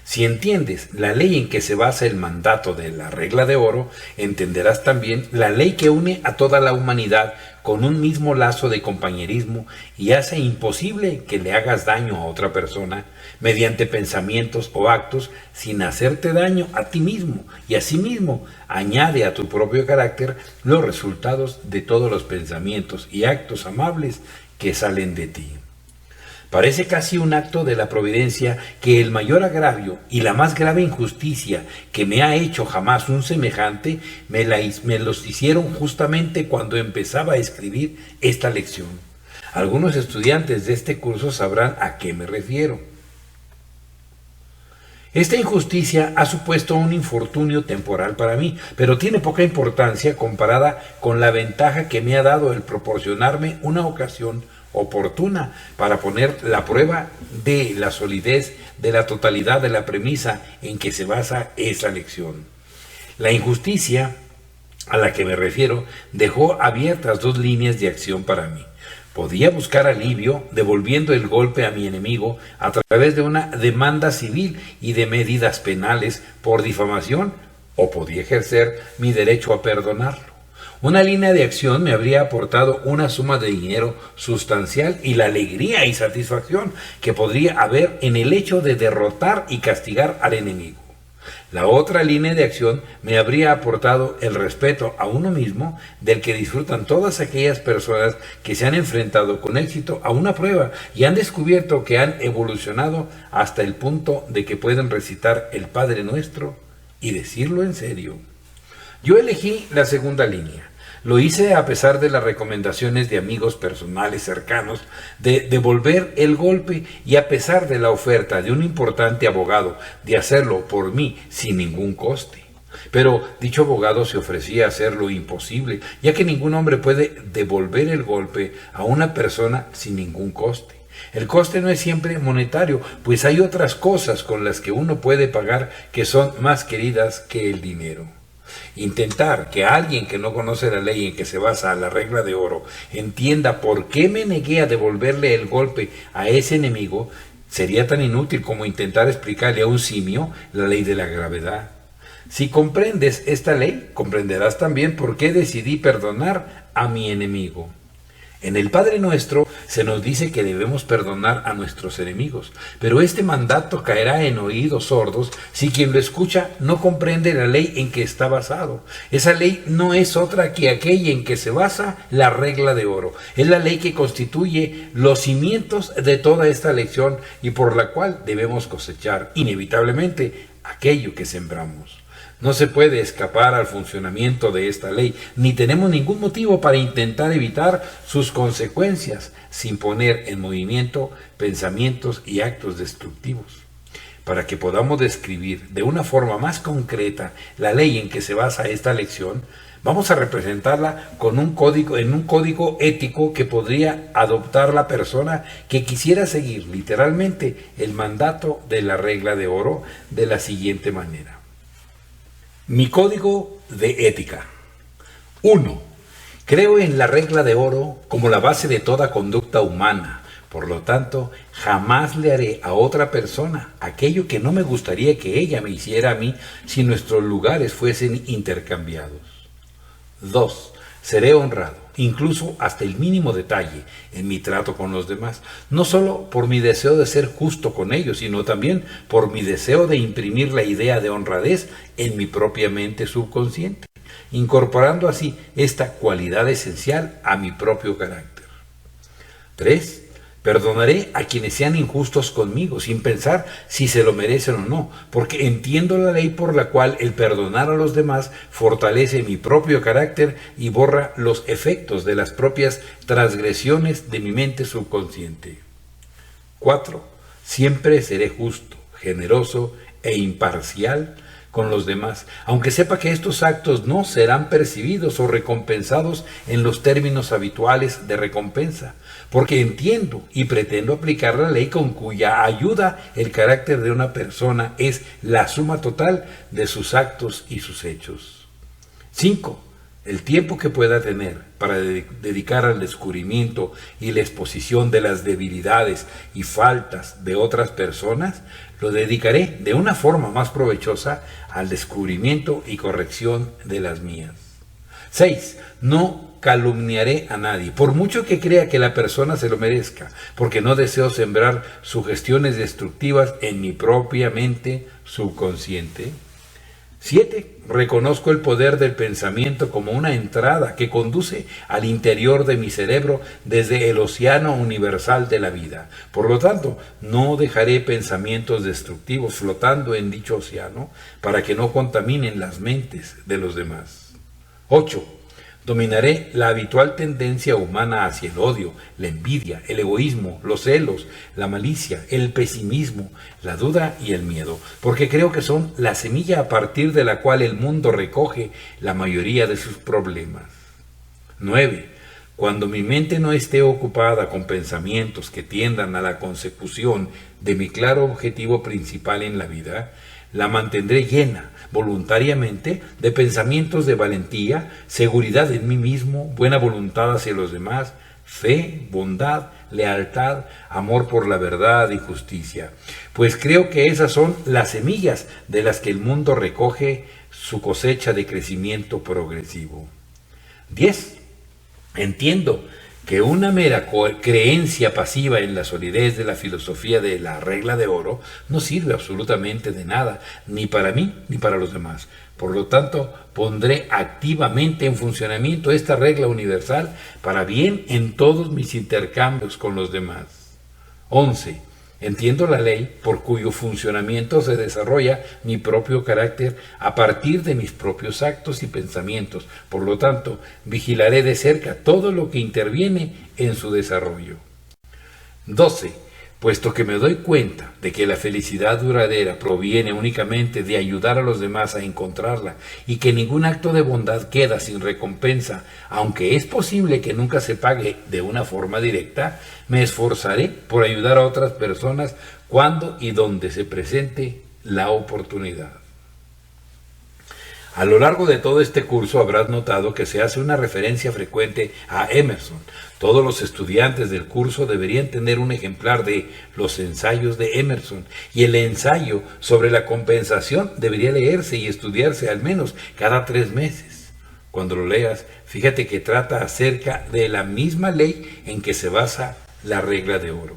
Si entiendes la ley en que se basa el mandato de la regla de oro, entenderás también la ley que une a toda la humanidad con un mismo lazo de compañerismo y hace imposible que le hagas daño a otra persona mediante pensamientos o actos sin hacerte daño a ti mismo, y asimismo añade a tu propio carácter los resultados de todos los pensamientos y actos amables que salen de ti. Parece casi un acto de la providencia que el mayor agravio y la más grave injusticia que me ha hecho jamás un semejante me los hicieron justamente cuando empezaba a escribir esta lección. Algunos estudiantes de este curso sabrán a qué me refiero. Esta injusticia ha supuesto un infortunio temporal para mí, pero tiene poca importancia comparada con la ventaja que me ha dado el proporcionarme una ocasión oportuna para poner la prueba de la solidez, de la totalidad de la premisa en que se basa esa lección. La injusticia a la que me refiero dejó abiertas dos líneas de acción para mí. Podía buscar alivio devolviendo el golpe a mi enemigo a través de una demanda civil y de medidas penales por difamación, o podía ejercer mi derecho a perdonarlo. Una línea de acción me habría aportado una suma de dinero sustancial y la alegría y satisfacción que podría haber en el hecho de derrotar y castigar al enemigo. La otra línea de acción me habría aportado el respeto a uno mismo del que disfrutan todas aquellas personas que se han enfrentado con éxito a una prueba y han descubierto que han evolucionado hasta el punto de que pueden recitar el Padre Nuestro y decirlo en serio. Yo elegí la segunda línea. Lo hice a pesar de las recomendaciones de amigos personales cercanos de devolver el golpe y a pesar de la oferta de un importante abogado de hacerlo por mí sin ningún coste. Pero dicho abogado se ofrecía a hacer lo imposible, ya que ningún hombre puede devolver el golpe a una persona sin ningún coste. El coste no es siempre monetario, pues hay otras cosas con las que uno puede pagar que son más queridas que el dinero. Intentar que alguien que no conoce la ley en que se basa la regla de oro entienda por qué me negué a devolverle el golpe a ese enemigo sería tan inútil como intentar explicarle a un simio la ley de la gravedad. Si comprendes esta ley, comprenderás también por qué decidí perdonar a mi enemigo. En el Padre Nuestro se nos dice que debemos perdonar a nuestros enemigos, pero este mandato caerá en oídos sordos si quien lo escucha no comprende la ley en que está basado. Esa ley no es otra que aquella en que se basa la regla de oro. Es la ley que constituye los cimientos de toda esta lección y por la cual debemos cosechar inevitablemente aquello que sembramos. No se puede escapar al funcionamiento de esta ley, ni tenemos ningún motivo para intentar evitar sus consecuencias sin poner en movimiento pensamientos y actos destructivos. Para que podamos describir de una forma más concreta la ley en que se basa esta lección, vamos a representarla con un código ético que podría adoptar la persona que quisiera seguir literalmente el mandato de la regla de oro de la siguiente manera. Mi código de ética. 1. Creo en la regla de oro como la base de toda conducta humana. Por lo tanto, jamás le haré a otra persona aquello que no me gustaría que ella me hiciera a mí si nuestros lugares fuesen intercambiados. 2. Seré honrado, incluso hasta el mínimo detalle, en mi trato con los demás, no solo por mi deseo de ser justo con ellos, sino también por mi deseo de imprimir la idea de honradez en mi propia mente subconsciente, incorporando así esta cualidad esencial a mi propio carácter. 3. Perdonaré a quienes sean injustos conmigo, sin pensar si se lo merecen o no, porque entiendo la ley por la cual el perdonar a los demás fortalece mi propio carácter y borra los efectos de las propias transgresiones de mi mente subconsciente. 4. Siempre seré justo, generoso e imparcial con los demás, aunque sepa que estos actos no serán percibidos o recompensados en los términos habituales de recompensa, porque entiendo y pretendo aplicar la ley con cuya ayuda el carácter de una persona es la suma total de sus actos y sus hechos. 5. El tiempo que pueda tener para dedicar al descubrimiento y la exposición de las debilidades y faltas de otras personas, lo dedicaré de una forma más provechosa al descubrimiento y corrección de las mías. 6. No calumniaré a nadie, por mucho que crea que la persona se lo merezca, porque no deseo sembrar sugestiones destructivas en mi propia mente subconsciente. 7. Reconozco el poder del pensamiento como una entrada que conduce al interior de mi cerebro desde el océano universal de la vida. Por lo tanto, no dejaré pensamientos destructivos flotando en dicho océano para que no contaminen las mentes de los demás. 8. Dominaré la habitual tendencia humana hacia el odio, la envidia, el egoísmo, los celos, la malicia, el pesimismo, la duda y el miedo, porque creo que son la semilla a partir de la cual el mundo recoge la mayoría de sus problemas. 9. Cuando mi mente no esté ocupada con pensamientos que tiendan a la consecución de mi claro objetivo principal en la vida, la mantendré llena, voluntariamente, de pensamientos de valentía, seguridad en mí mismo, buena voluntad hacia los demás, fe, bondad, lealtad, amor por la verdad y justicia. Pues creo que esas son las semillas de las que el mundo recoge su cosecha de crecimiento progresivo. 10. Entiendo que una mera creencia pasiva en la solidez de la filosofía de la regla de oro no sirve absolutamente de nada, ni para mí ni para los demás. Por lo tanto, pondré activamente en funcionamiento esta regla universal para bien en todos mis intercambios con los demás. 11. Entiendo la ley por cuyo funcionamiento se desarrolla mi propio carácter a partir de mis propios actos y pensamientos. Por lo tanto, vigilaré de cerca todo lo que interviene en su desarrollo. 12. Puesto que me doy cuenta de que la felicidad duradera proviene únicamente de ayudar a los demás a encontrarla y que ningún acto de bondad queda sin recompensa, aunque es posible que nunca se pague de una forma directa, me esforzaré por ayudar a otras personas cuando y donde se presente la oportunidad. A lo largo de todo este curso habrás notado que se hace una referencia frecuente a Emerson. Todos los estudiantes del curso deberían tener un ejemplar de los ensayos de Emerson, y el ensayo sobre la compensación debería leerse y estudiarse al menos cada 3 meses. Cuando lo leas, fíjate que trata acerca de la misma ley en que se basa la regla de oro.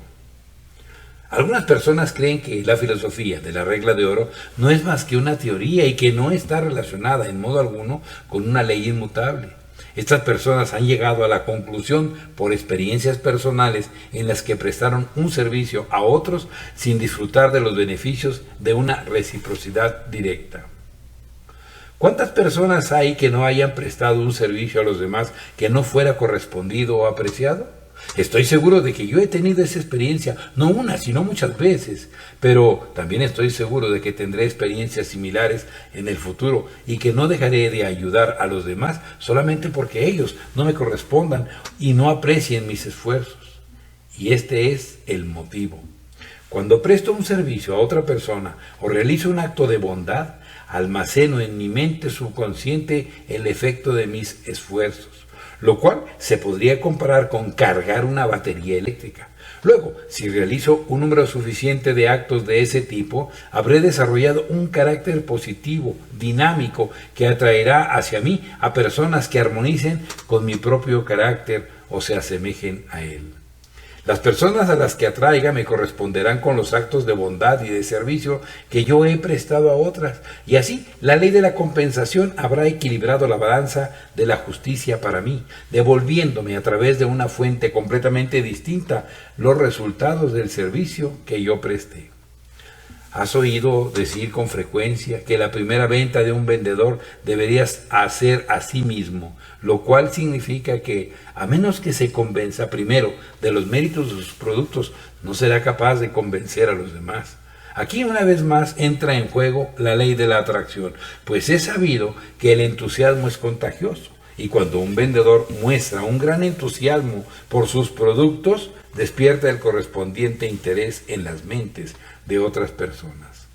Algunas personas creen que la filosofía de la regla de oro no es más que una teoría y que no está relacionada en modo alguno con una ley inmutable. Estas personas han llegado a la conclusión por experiencias personales en las que prestaron un servicio a otros sin disfrutar de los beneficios de una reciprocidad directa. ¿Cuántas personas hay que no hayan prestado un servicio a los demás que no fuera correspondido o apreciado? Estoy seguro de que yo he tenido esa experiencia, no una, sino muchas veces, pero también estoy seguro de que tendré experiencias similares en el futuro y que no dejaré de ayudar a los demás solamente porque ellos no me correspondan y no aprecien mis esfuerzos. Y este es el motivo. Cuando presto un servicio a otra persona o realizo un acto de bondad, almaceno en mi mente subconsciente el efecto de mis esfuerzos, lo cual se podría comparar con cargar una batería eléctrica. Luego, si realizo un número suficiente de actos de ese tipo, habré desarrollado un carácter positivo, dinámico, que atraerá hacia mí a personas que armonicen con mi propio carácter o se asemejen a él. Las personas a las que atraiga me corresponderán con los actos de bondad y de servicio que yo he prestado a otras, y así la ley de la compensación habrá equilibrado la balanza de la justicia para mí, devolviéndome a través de una fuente completamente distinta los resultados del servicio que yo presté. ¿Has oído decir con frecuencia que la primera venta de un vendedor debería hacer a sí mismo, lo cual significa que, a menos que se convenza primero de los méritos de sus productos, no será capaz de convencer a los demás? Aquí una vez más entra en juego la ley de la atracción, pues es sabido que el entusiasmo es contagioso, y cuando un vendedor muestra un gran entusiasmo por sus productos, despierta el correspondiente interés en las mentes de otras personas.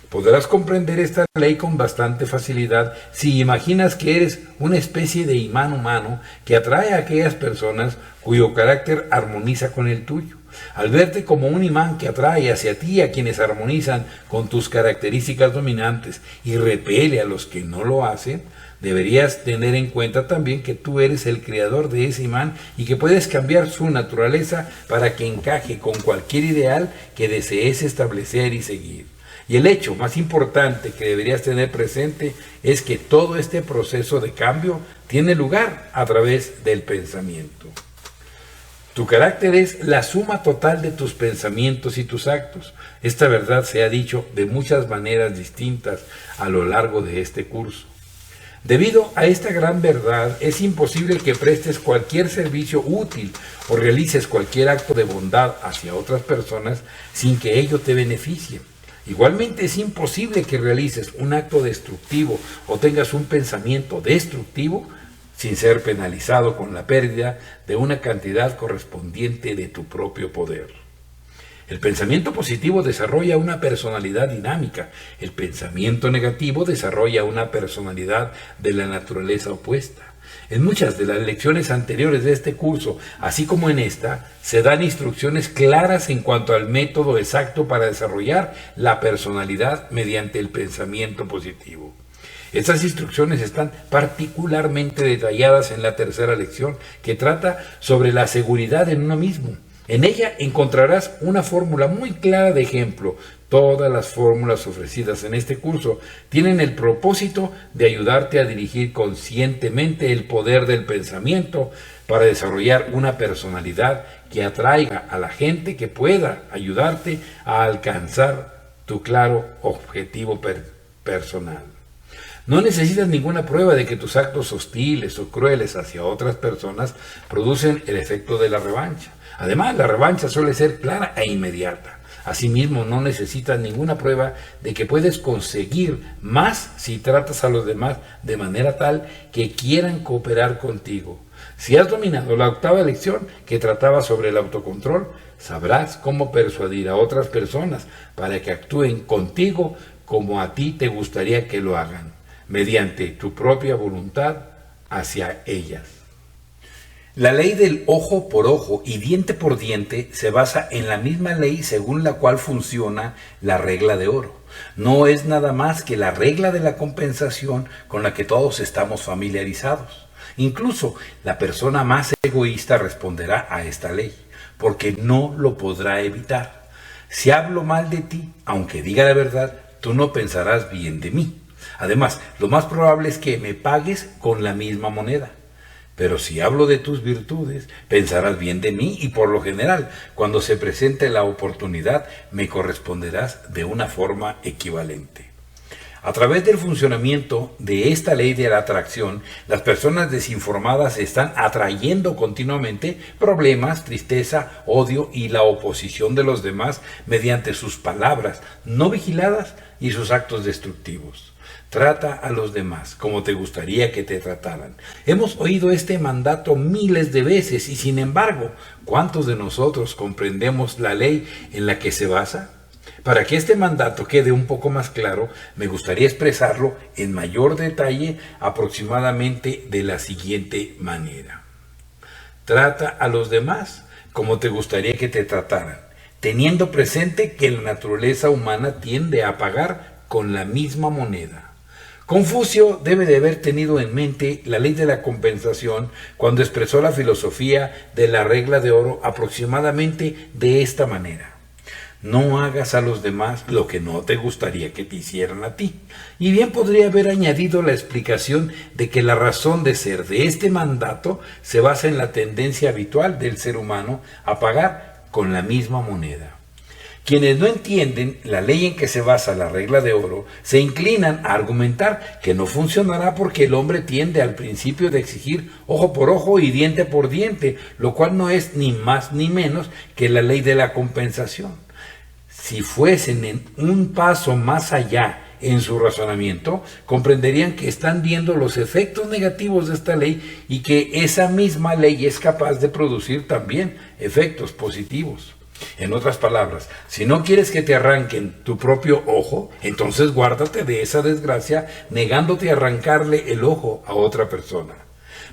Podrás comprender esta ley con bastante facilidad si imaginas que eres una especie de imán humano que atrae a aquellas personas cuyo carácter armoniza con el tuyo. Al verte como un imán que atrae hacia ti a quienes armonizan con tus características dominantes y repele a los que no lo hacen, deberías tener en cuenta también que tú eres el creador de ese imán y que puedes cambiar su naturaleza para que encaje con cualquier ideal que desees establecer y seguir. Y el hecho más importante que deberías tener presente es que todo este proceso de cambio tiene lugar a través del pensamiento. Tu carácter es la suma total de tus pensamientos y tus actos. Esta verdad se ha dicho de muchas maneras distintas a lo largo de este curso. Debido a esta gran verdad, es imposible que prestes cualquier servicio útil o realices cualquier acto de bondad hacia otras personas sin que ello te beneficie. Igualmente es imposible que realices un acto destructivo o tengas un pensamiento destructivo sin ser penalizado con la pérdida de una cantidad correspondiente de tu propio poder. El pensamiento positivo desarrolla una personalidad dinámica. El pensamiento negativo desarrolla una personalidad de la naturaleza opuesta. En muchas de las lecciones anteriores de este curso, así como en esta, se dan instrucciones claras en cuanto al método exacto para desarrollar la personalidad mediante el pensamiento positivo. Estas instrucciones están particularmente detalladas en la tercera lección, que trata sobre la seguridad en uno mismo. En ella encontrarás una fórmula muy clara de ejemplo. Todas las fórmulas ofrecidas en este curso tienen el propósito de ayudarte a dirigir conscientemente el poder del pensamiento para desarrollar una personalidad que atraiga a la gente que pueda ayudarte a alcanzar tu claro objetivo personal. No necesitas ninguna prueba de que tus actos hostiles o crueles hacia otras personas producen el efecto de la revancha. Además, la revancha suele ser clara e inmediata. Asimismo, no necesitas ninguna prueba de que puedes conseguir más si tratas a los demás de manera tal que quieran cooperar contigo. Si has dominado la octava lección que trataba sobre el autocontrol, sabrás cómo persuadir a otras personas para que actúen contigo como a ti te gustaría que lo hagan, mediante tu propia voluntad hacia ellas. La ley del ojo por ojo y diente por diente se basa en la misma ley según la cual funciona la regla de oro. No es nada más que la regla de la compensación con la que todos estamos familiarizados. Incluso la persona más egoísta responderá a esta ley, porque no lo podrá evitar. Si hablo mal de ti, aunque diga la verdad, tú no pensarás bien de mí. Además, lo más probable es que me pagues con la misma moneda. Pero si hablo de tus virtudes, pensarás bien de mí y por lo general, cuando se presente la oportunidad, me corresponderás de una forma equivalente. A través del funcionamiento de esta ley de la atracción, las personas desinformadas están atrayendo continuamente problemas, tristeza, odio y la oposición de los demás mediante sus palabras no vigiladas y sus actos destructivos. Trata a los demás como te gustaría que te trataran. Hemos oído este mandato miles de veces y sin embargo, ¿cuántos de nosotros comprendemos la ley en la que se basa? Para que este mandato quede un poco más claro, me gustaría expresarlo en mayor detalle aproximadamente de la siguiente manera. Trata a los demás como te gustaría que te trataran, teniendo presente que la naturaleza humana tiende a pagar con la misma moneda. Confucio debe de haber tenido en mente la ley de la compensación cuando expresó la filosofía de la regla de oro aproximadamente de esta manera. No hagas a los demás lo que no te gustaría que te hicieran a ti. Y bien podría haber añadido la explicación de que la razón de ser de este mandato se basa en la tendencia habitual del ser humano a pagar con la misma moneda. Quienes no entienden la ley en que se basa la regla de oro se inclinan a argumentar que no funcionará porque el hombre tiende al principio de exigir ojo por ojo y diente por diente, lo cual no es ni más ni menos que la ley de la compensación. Si fuesen en un paso más allá en su razonamiento, comprenderían que están viendo los efectos negativos de esta ley y que esa misma ley es capaz de producir también efectos positivos. En otras palabras, si no quieres que te arranquen tu propio ojo, entonces guárdate de esa desgracia negándote a arrancarle el ojo a otra persona.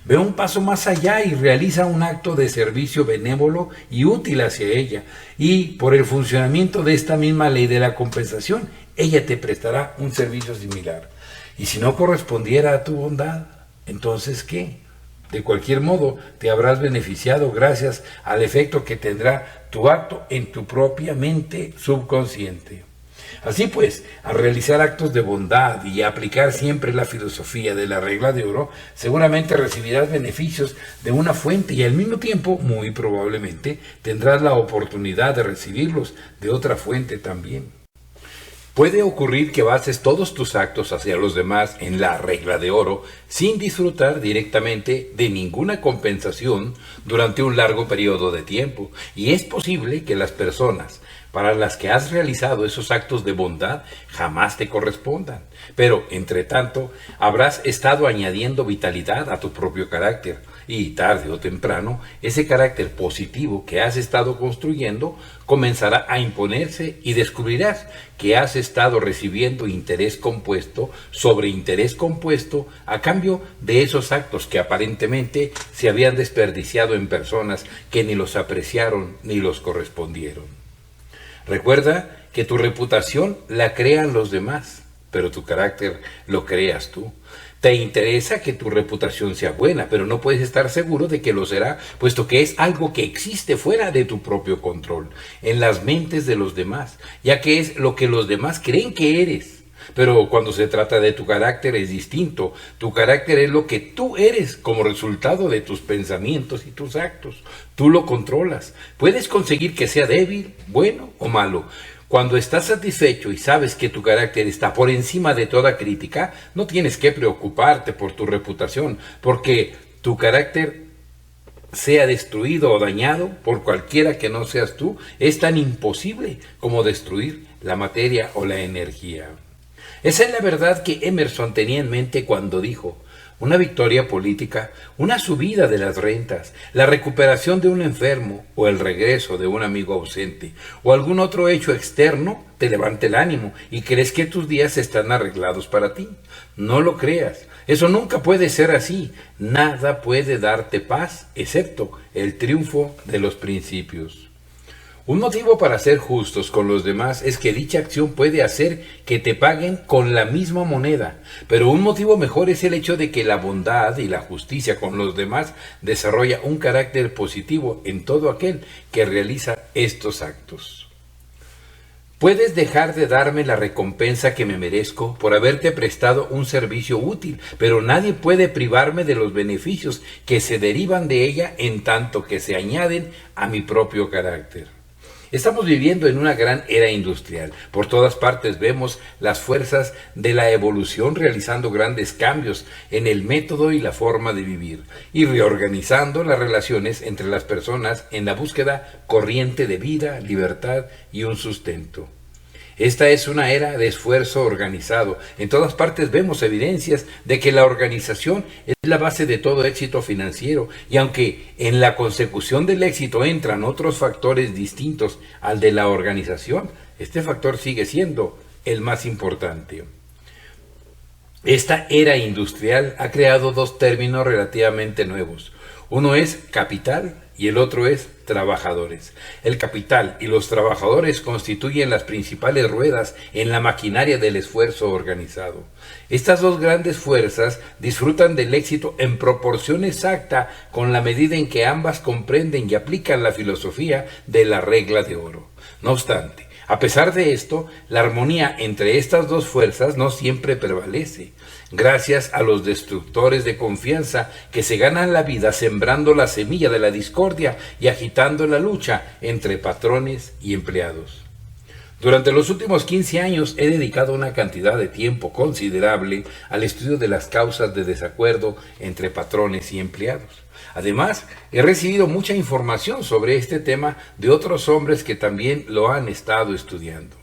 Ve un paso más allá y realiza un acto de servicio benévolo y útil hacia ella, y por el funcionamiento de esta misma ley de la compensación, ella te prestará un servicio similar. Y si no correspondiera a tu bondad, entonces ¿qué? De cualquier modo, te habrás beneficiado gracias al efecto que tendrá tu acto en tu propia mente subconsciente. Así pues, al realizar actos de bondad y aplicar siempre la filosofía de la regla de oro, seguramente recibirás beneficios de una fuente y al mismo tiempo, muy probablemente, tendrás la oportunidad de recibirlos de otra fuente también. Puede ocurrir que bases todos tus actos hacia los demás en la regla de oro sin disfrutar directamente de ninguna compensación durante un largo periodo de tiempo, y es posible que las personas para las que has realizado esos actos de bondad jamás te correspondan. Pero, entre tanto, habrás estado añadiendo vitalidad a tu propio carácter, y tarde o temprano, ese carácter positivo que has estado construyendo comenzará a imponerse y descubrirás que has estado recibiendo interés compuesto sobre interés compuesto a cambio de esos actos que aparentemente se habían desperdiciado en personas que ni los apreciaron ni los correspondieron. Recuerda que tu reputación la crean los demás, pero tu carácter lo creas tú. Te interesa que tu reputación sea buena, pero no puedes estar seguro de que lo será, puesto que es algo que existe fuera de tu propio control, en las mentes de los demás, ya que es lo que los demás creen que eres. Pero cuando se trata de tu carácter es distinto. Tu carácter es lo que tú eres como resultado de tus pensamientos y tus actos. Tú lo controlas. Puedes conseguir que sea débil, bueno o malo. Cuando estás satisfecho y sabes que tu carácter está por encima de toda crítica, no tienes que preocuparte por tu reputación, porque tu carácter sea destruido o dañado por cualquiera que no seas tú, es tan imposible como destruir la materia o la energía. Esa es la verdad que Emerson tenía en mente cuando dijo: una victoria política, una subida de las rentas, la recuperación de un enfermo o el regreso de un amigo ausente o algún otro hecho externo te levanta el ánimo y crees que tus días están arreglados para ti. No lo creas. Eso nunca puede ser así. Nada puede darte paz excepto el triunfo de los principios. Un motivo para ser justos con los demás es que dicha acción puede hacer que te paguen con la misma moneda, pero un motivo mejor es el hecho de que la bondad y la justicia con los demás desarrolla un carácter positivo en todo aquel que realiza estos actos. Puedes dejar de darme la recompensa que me merezco por haberte prestado un servicio útil, pero nadie puede privarme de los beneficios que se derivan de ella en tanto que se añaden a mi propio carácter. Estamos viviendo en una gran era industrial. Por todas partes vemos las fuerzas de la evolución realizando grandes cambios en el método y la forma de vivir y reorganizando las relaciones entre las personas en la búsqueda corriente de vida, libertad y un sustento. Esta es una era de esfuerzo organizado. En todas partes vemos evidencias de que la organización es la base de todo éxito financiero, y aunque en la consecución del éxito entran otros factores distintos al de la organización, este factor sigue siendo el más importante. Esta era industrial ha creado dos términos relativamente nuevos. Uno es capital y el otro es trabajadores. El capital y los trabajadores constituyen las principales ruedas en la maquinaria del esfuerzo organizado. Estas dos grandes fuerzas disfrutan del éxito en proporción exacta con la medida en que ambas comprenden y aplican la filosofía de la regla de oro. No obstante, a pesar de esto, la armonía entre estas dos fuerzas no siempre prevalece, gracias a los destructores de confianza que se ganan la vida sembrando la semilla de la discordia y agitando la lucha entre patrones y empleados. Durante los últimos 15 años he dedicado una cantidad de tiempo considerable al estudio de las causas de desacuerdo entre patrones y empleados. Además, he recibido mucha información sobre este tema de otros hombres que también lo han estado estudiando.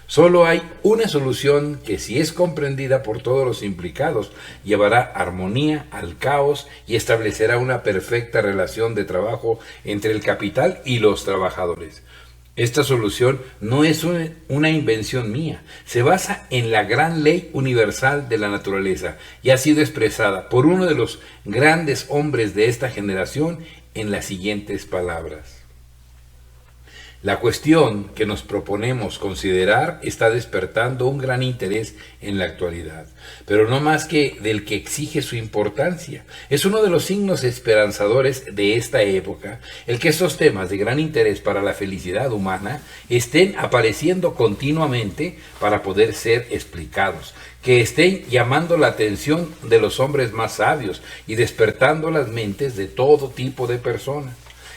Solo hay una solución que, si es comprendida por todos los implicados, llevará armonía al caos y establecerá una perfecta relación de trabajo entre el capital y los trabajadores. Esta solución no es una invención mía, se basa en la gran ley universal de la naturaleza y ha sido expresada por uno de los grandes hombres de esta generación en las siguientes palabras. La cuestión que nos proponemos considerar está despertando un gran interés en la actualidad, pero no más que del que exige su importancia. Es uno de los signos esperanzadores de esta época el que estos temas de gran interés para la felicidad humana estén apareciendo continuamente para poder ser explicados, que estén llamando la atención de los hombres más sabios y despertando las mentes de todo tipo de personas.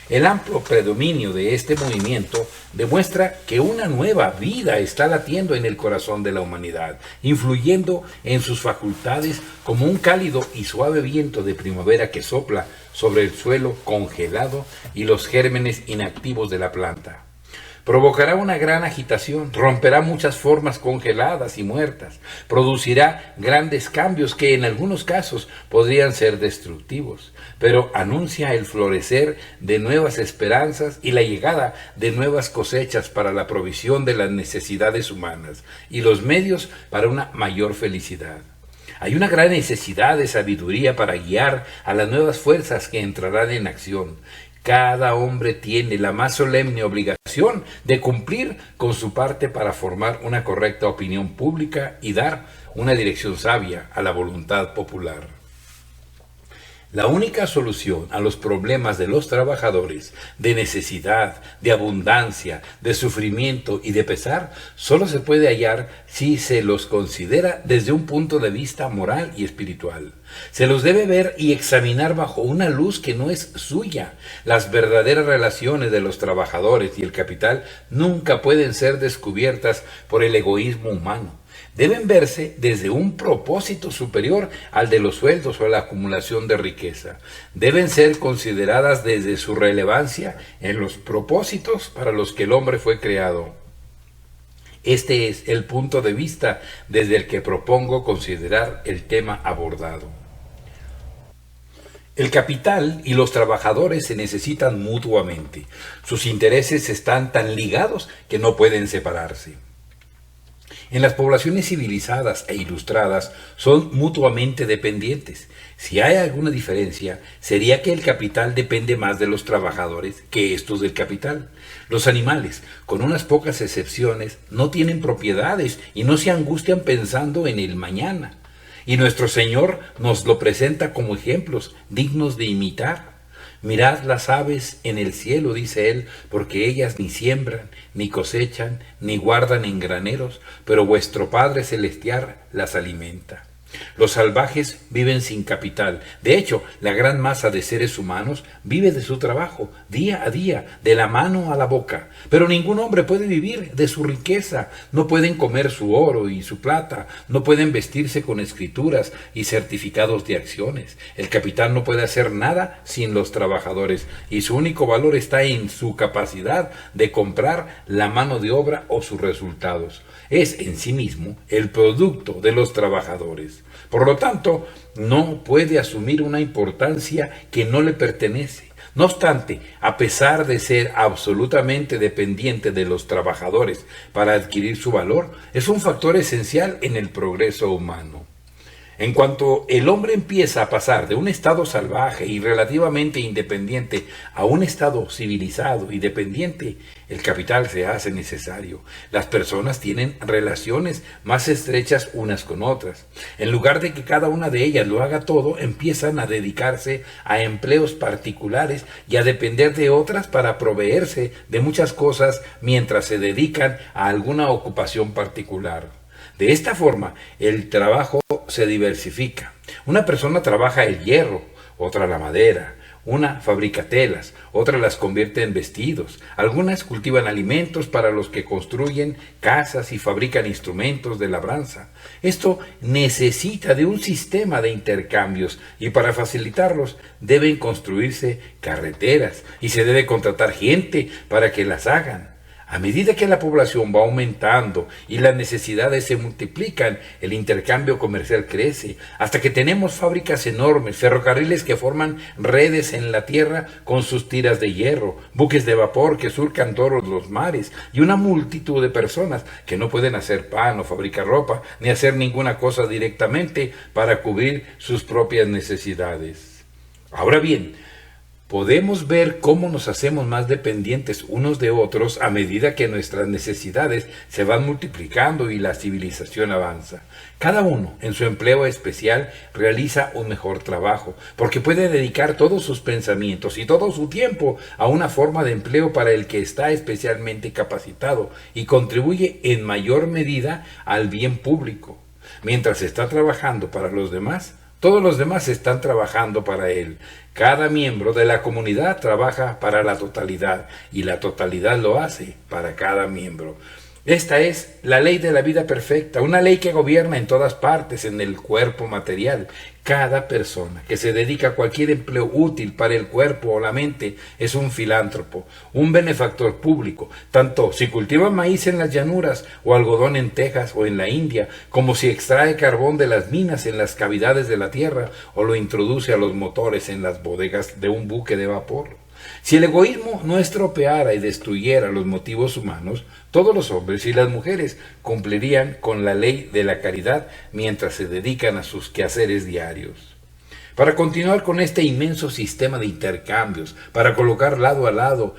El amplio predominio de este movimiento demuestra que una nueva vida está latiendo en el corazón de la humanidad, influyendo en sus facultades como un cálido y suave viento de primavera que sopla sobre el suelo congelado y los gérmenes inactivos de la planta. provocará una gran agitación, romperá muchas formas congeladas y muertas, producirá grandes cambios que en algunos casos podrían ser destructivos, pero anuncia el florecer de nuevas esperanzas y la llegada de nuevas cosechas para la provisión de las necesidades humanas y los medios para una mayor felicidad. Hay una gran necesidad de sabiduría para guiar a las nuevas fuerzas que entrarán en acción. Cada hombre tiene la más solemne obligación de cumplir con su parte para formar una correcta opinión pública y dar una dirección sabia a la voluntad popular. La única solución a los problemas de los trabajadores, de necesidad, de abundancia, de sufrimiento y de pesar, solo se puede hallar si se los considera desde un punto de vista moral y espiritual. Se los debe ver y examinar bajo una luz que no es suya. Las verdaderas relaciones de los trabajadores y el capital nunca pueden ser descubiertas por el egoísmo humano. Deben verse desde un propósito superior al de los sueldos o la acumulación de riqueza. Deben ser consideradas desde su relevancia en los propósitos para los que el hombre fue creado. Este es el punto de vista desde el que propongo considerar el tema abordado. El capital y los trabajadores se necesitan mutuamente. Sus intereses están tan ligados que no pueden separarse. En las poblaciones civilizadas e ilustradas son mutuamente dependientes. Si hay alguna diferencia, sería que el capital depende más de los trabajadores que estos del capital. Los animales, con unas pocas excepciones, no tienen propiedades y no se angustian pensando en el mañana. Y nuestro Señor nos lo presenta como ejemplos dignos de imitar. Mirad las aves en el cielo, dice él, porque ellas ni siembran, ni cosechan, ni guardan en graneros, pero vuestro Padre Celestial las alimenta. Los salvajes viven sin capital. De hecho, la gran masa de seres humanos vive de su trabajo, día a día, de la mano a la boca. Pero ningún hombre puede vivir de su riqueza. No pueden comer su oro y su plata. No pueden vestirse con escrituras y certificados de acciones. El capital no puede hacer nada sin los trabajadores, y su único valor está en su capacidad de comprar la mano de obra o sus resultados. Es en sí mismo el producto de los trabajadores. Por lo tanto, no puede asumir una importancia que no le pertenece. No obstante, a pesar de ser absolutamente dependiente de los trabajadores para adquirir su valor, es un factor esencial en el progreso humano. En cuanto el hombre empieza a pasar de un estado salvaje y relativamente independiente a un estado civilizado y dependiente, el capital se hace necesario. Las personas tienen relaciones más estrechas unas con otras. En lugar de que cada una de ellas lo haga todo, empiezan a dedicarse a empleos particulares y a depender de otras para proveerse de muchas cosas mientras se dedican a alguna ocupación particular. De esta forma, el trabajo se diversifica. Una persona trabaja el hierro, otra la madera, una fabrica telas, otra las convierte en vestidos, algunas cultivan alimentos para los que construyen casas y fabrican instrumentos de labranza. Esto necesita de un sistema de intercambios y para facilitarlos deben construirse carreteras y se debe contratar gente para que las hagan. A medida que la población va aumentando y las necesidades se multiplican, el intercambio comercial crece, hasta que tenemos fábricas enormes, ferrocarriles que forman redes en la tierra con sus tiras de hierro, buques de vapor que surcan todos los mares y una multitud de personas que no pueden hacer pan o fabricar ropa, ni hacer ninguna cosa directamente para cubrir sus propias necesidades. Ahora bien, podemos ver cómo nos hacemos más dependientes unos de otros a medida que nuestras necesidades se van multiplicando y la civilización avanza. Cada uno, en su empleo especial, realiza un mejor trabajo, porque puede dedicar todos sus pensamientos y todo su tiempo a una forma de empleo para el que está especialmente capacitado y contribuye en mayor medida al bien público. Mientras está trabajando para los demás, todos los demás están trabajando para él. Cada miembro de la comunidad trabaja para la totalidad y la totalidad lo hace para cada miembro. Esta es la ley de la vida perfecta, una ley que gobierna en todas partes, en el cuerpo material. Cada persona que se dedica a cualquier empleo útil para el cuerpo o la mente es un filántropo, un benefactor público, tanto si cultiva maíz en las llanuras o algodón en Texas o en la India, como si extrae carbón de las minas en las cavidades de la tierra o lo introduce a los motores en las bodegas de un buque de vapor. Si el egoísmo no estropeara y destruyera los motivos humanos, todos los hombres y las mujeres cumplirían con la ley de la caridad mientras se dedican a sus quehaceres diarios. Para continuar con este inmenso sistema de intercambios, para colocar lado a lado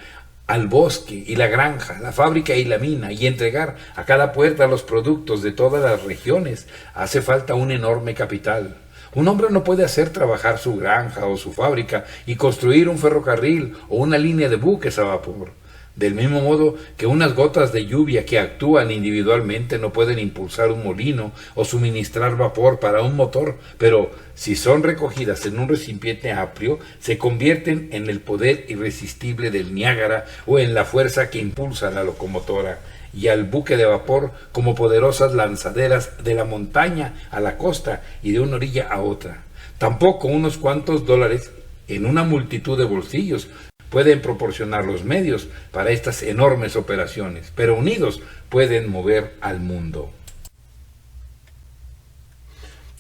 al bosque y la granja, la fábrica y la mina, y entregar a cada puerta los productos de todas las regiones, hace falta un enorme capital. Un hombre no puede hacer trabajar su granja o su fábrica y construir un ferrocarril o una línea de buques a vapor. Del mismo modo que unas gotas de lluvia que actúan individualmente no pueden impulsar un molino o suministrar vapor para un motor, pero si son recogidas en un recipiente amplio, se convierten en el poder irresistible del Niágara o en la fuerza que impulsa a la locomotora y al buque de vapor como poderosas lanzaderas de la montaña a la costa y de una orilla a otra. Tampoco unos cuantos dólares en una multitud de bolsillos pueden proporcionar los medios para estas enormes operaciones, pero unidos pueden mover al mundo.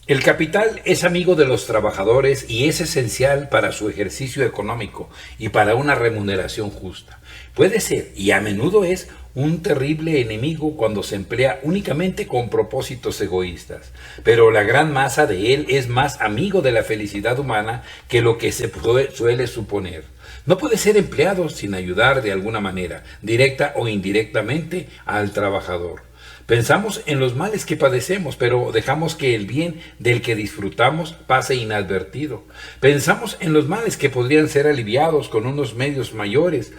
El capital es amigo de los trabajadores y es esencial para su ejercicio económico y para una remuneración justa. Puede ser, y a menudo es, un terrible enemigo cuando se emplea únicamente con propósitos egoístas, pero la gran masa de él es más amigo de la felicidad humana que lo que se suele suponer. No puede ser empleado sin ayudar de alguna manera, directa o indirectamente, al trabajador. Pensamos en los males que padecemos, pero dejamos que el bien del que disfrutamos pase inadvertido. Pensamos en los males que podrían ser aliviados con unos medios mayores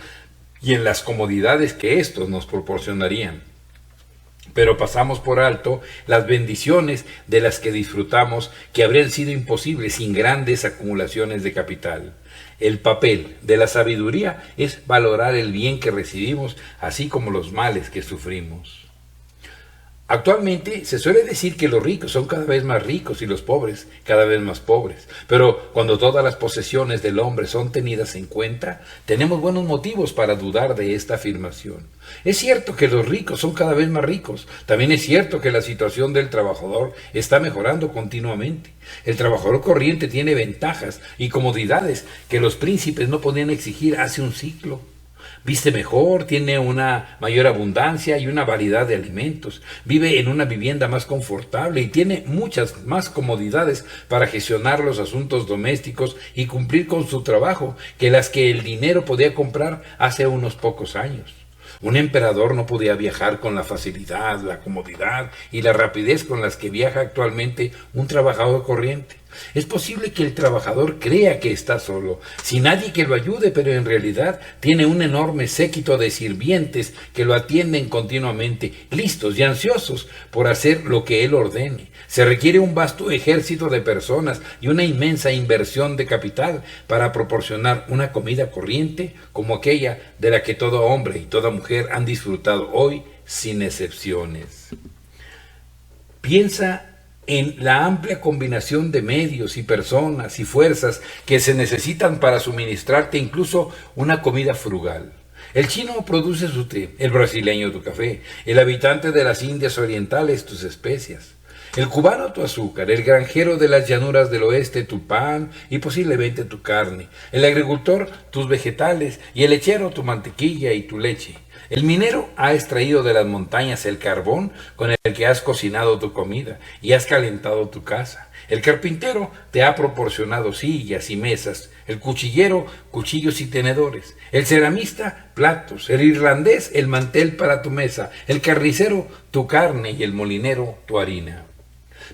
y en las comodidades que éstos nos proporcionarían. Pero pasamos por alto las bendiciones de las que disfrutamos que habrían sido imposibles sin grandes acumulaciones de capital. El papel de la sabiduría es valorar el bien que recibimos, así como los males que sufrimos. Actualmente se suele decir que los ricos son cada vez más ricos y los pobres cada vez más pobres, pero cuando todas las posesiones del hombre son tenidas en cuenta, tenemos buenos motivos para dudar de esta afirmación. Es cierto que los ricos son cada vez más ricos, también es cierto que la situación del trabajador está mejorando continuamente. El trabajador corriente tiene ventajas y comodidades que los príncipes no podían exigir hace un siglo. Viste mejor, tiene una mayor abundancia y una variedad de alimentos, vive en una vivienda más confortable y tiene muchas más comodidades para gestionar los asuntos domésticos y cumplir con su trabajo que las que el dinero podía comprar hace unos pocos años. Un emperador no podía viajar con la facilidad, la comodidad y la rapidez con las que viaja actualmente un trabajador corriente. Es posible que el trabajador crea que está solo, sin nadie que lo ayude, pero en realidad tiene un enorme séquito de sirvientes que lo atienden continuamente, listos y ansiosos por hacer lo que él ordene. Se requiere un vasto ejército de personas y una inmensa inversión de capital para proporcionar una comida corriente como aquella de la que todo hombre y toda mujer han disfrutado hoy, sin excepciones. Piensa en la amplia combinación de medios y personas y fuerzas que se necesitan para suministrarte incluso una comida frugal. El chino produce su té, el brasileño tu café, el habitante de las Indias Orientales tus especias, el cubano tu azúcar, el granjero de las llanuras del oeste tu pan y posiblemente tu carne, el agricultor tus vegetales y el lechero tu mantequilla y tu leche. El minero ha extraído de las montañas el carbón con el que has cocinado tu comida y has calentado tu casa. El carpintero te ha proporcionado sillas y mesas, el cuchillero cuchillos y tenedores, el ceramista platos, el irlandés el mantel para tu mesa, el carnicero tu carne y el molinero tu harina.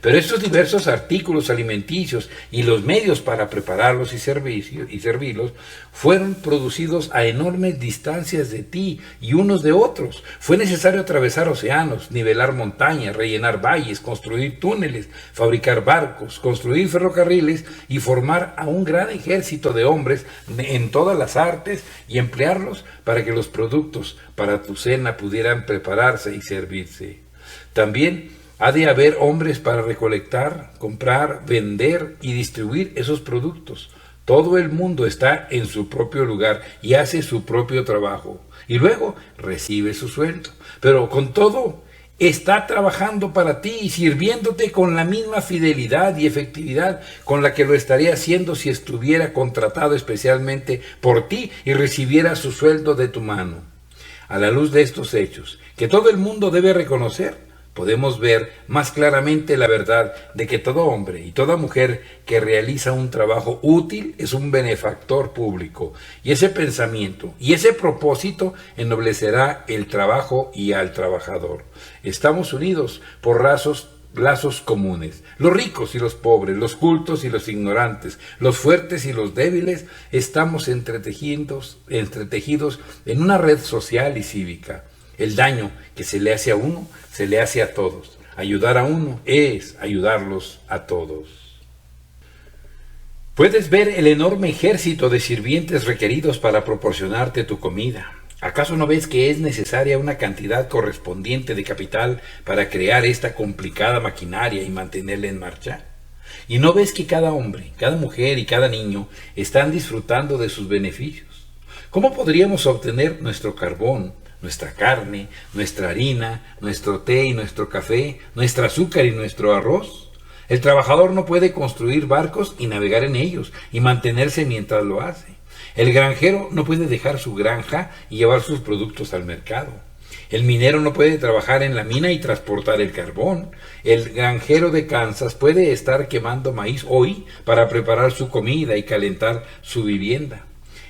Pero estos diversos artículos alimenticios y los medios para prepararlos y servirlos fueron producidos a enormes distancias de ti y unos de otros. Fue necesario atravesar océanos, nivelar montañas, rellenar valles, construir túneles, fabricar barcos, construir ferrocarriles y formar a un gran ejército de hombres en todas las artes y emplearlos para que los productos para tu cena pudieran prepararse y servirse. También ha de haber hombres para recolectar, comprar, vender y distribuir esos productos. Todo el mundo está en su propio lugar y hace su propio trabajo. Y luego recibe su sueldo. Pero con todo, está trabajando para ti y sirviéndote con la misma fidelidad y efectividad con la que lo estaría haciendo si estuviera contratado especialmente por ti y recibiera su sueldo de tu mano. A la luz de estos hechos, que todo el mundo debe reconocer, podemos ver más claramente la verdad de que todo hombre y toda mujer que realiza un trabajo útil es un benefactor público, y ese pensamiento y ese propósito ennoblecerá el trabajo y al trabajador. Estamos unidos por lazos comunes. Los ricos y los pobres, los cultos y los ignorantes, los fuertes y los débiles, estamos entretejidos en una red social y cívica. El daño que se le hace a uno, se le hace a todos. Ayudar a uno es ayudarlos a todos. Puedes ver el enorme ejército de sirvientes requeridos para proporcionarte tu comida. ¿Acaso no ves que es necesaria una cantidad correspondiente de capital para crear esta complicada maquinaria y mantenerla en marcha? ¿Y no ves que cada hombre, cada mujer y cada niño están disfrutando de sus beneficios? ¿Cómo podríamos obtener nuestro carbón, nuestra carne, nuestra harina, nuestro té y nuestro café, nuestro azúcar y nuestro arroz? El trabajador no puede construir barcos y navegar en ellos y mantenerse mientras lo hace. El granjero no puede dejar su granja y llevar sus productos al mercado. El minero no puede trabajar en la mina y transportar el carbón. El granjero de Kansas puede estar quemando maíz hoy para preparar su comida y calentar su vivienda.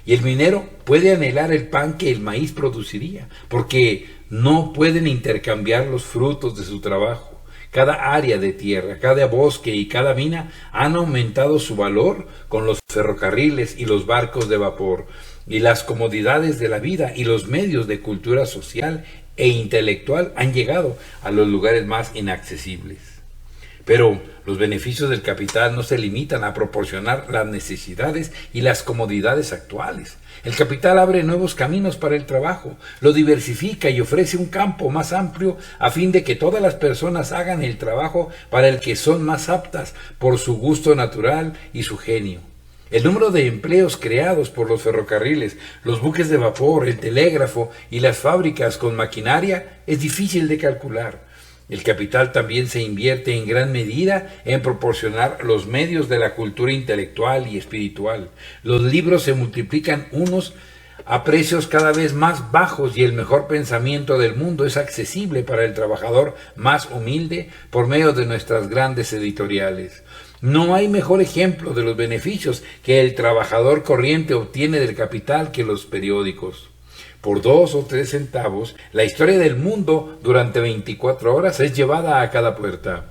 Y el minero puede anhelar el pan que el maíz produciría, porque no pueden intercambiar los frutos de su trabajo. Cada área de tierra, cada bosque y cada mina han aumentado su valor con los ferrocarriles y los barcos de vapor, y las comodidades de la vida y los medios de cultura social e intelectual han llegado a los lugares más inaccesibles. Pero los beneficios del capital no se limitan a proporcionar las necesidades y las comodidades actuales. El capital abre nuevos caminos para el trabajo, lo diversifica y ofrece un campo más amplio a fin de que todas las personas hagan el trabajo para el que son más aptas por su gusto natural y su genio. El número de empleos creados por los ferrocarriles, los buques de vapor, el telégrafo y las fábricas con maquinaria es difícil de calcular. El capital también se invierte en gran medida en proporcionar los medios de la cultura intelectual y espiritual. Los libros se multiplican unos a precios cada vez más bajos y el mejor pensamiento del mundo es accesible para el trabajador más humilde por medio de nuestras grandes editoriales. No hay mejor ejemplo de los beneficios que el trabajador corriente obtiene del capital que los periódicos. Por 2 o 3 centavos, la historia del mundo durante 24 horas es llevada a cada puerta.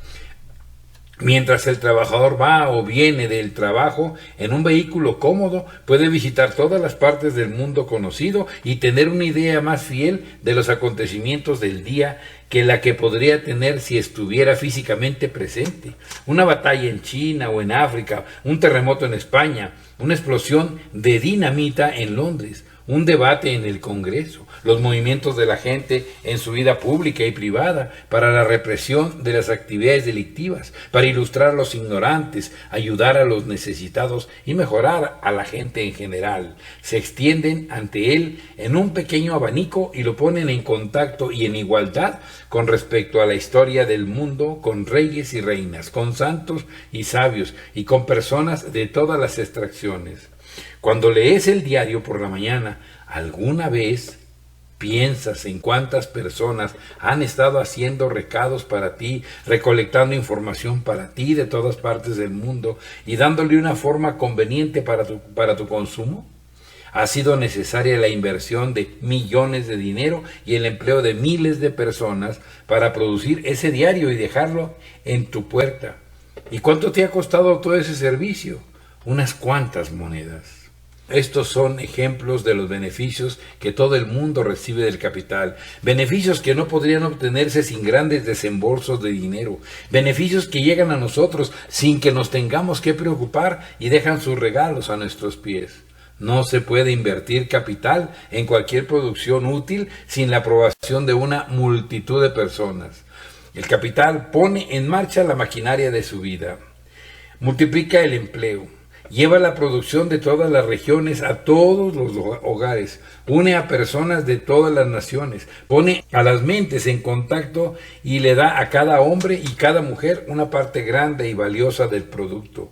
Mientras el trabajador va o viene del trabajo en un vehículo cómodo, puede visitar todas las partes del mundo conocido y tener una idea más fiel de los acontecimientos del día que la que podría tener si estuviera físicamente presente. Una batalla en China o en África, un terremoto en España, una explosión de dinamita en Londres, un debate en el Congreso, los movimientos de la gente en su vida pública y privada para la represión de las actividades delictivas, para ilustrar a los ignorantes, ayudar a los necesitados y mejorar a la gente en general. Se extienden ante él en un pequeño abanico y lo ponen en contacto y en igualdad con respecto a la historia del mundo, con reyes y reinas, con santos y sabios y con personas de todas las extracciones. Cuando lees el diario por la mañana, ¿alguna vez piensas en cuántas personas han estado haciendo recados para ti, recolectando información para ti de todas partes del mundo y dándole una forma conveniente para tu consumo? Ha sido necesaria la inversión de millones de dinero y el empleo de miles de personas para producir ese diario y dejarlo en tu puerta. ¿Y cuánto te ha costado todo ese servicio? Unas cuantas monedas. Estos son ejemplos de los beneficios que todo el mundo recibe del capital, beneficios que no podrían obtenerse sin grandes desembolsos de dinero, beneficios que llegan a nosotros sin que nos tengamos que preocupar y dejan sus regalos a nuestros pies. No se puede invertir capital en cualquier producción útil sin la aprobación de una multitud de personas. El capital pone en marcha la maquinaria de su vida, multiplica el empleo, lleva la producción de todas las regiones a todos los hogares, une a personas de todas las naciones, pone a las mentes en contacto y le da a cada hombre y cada mujer una parte grande y valiosa del producto.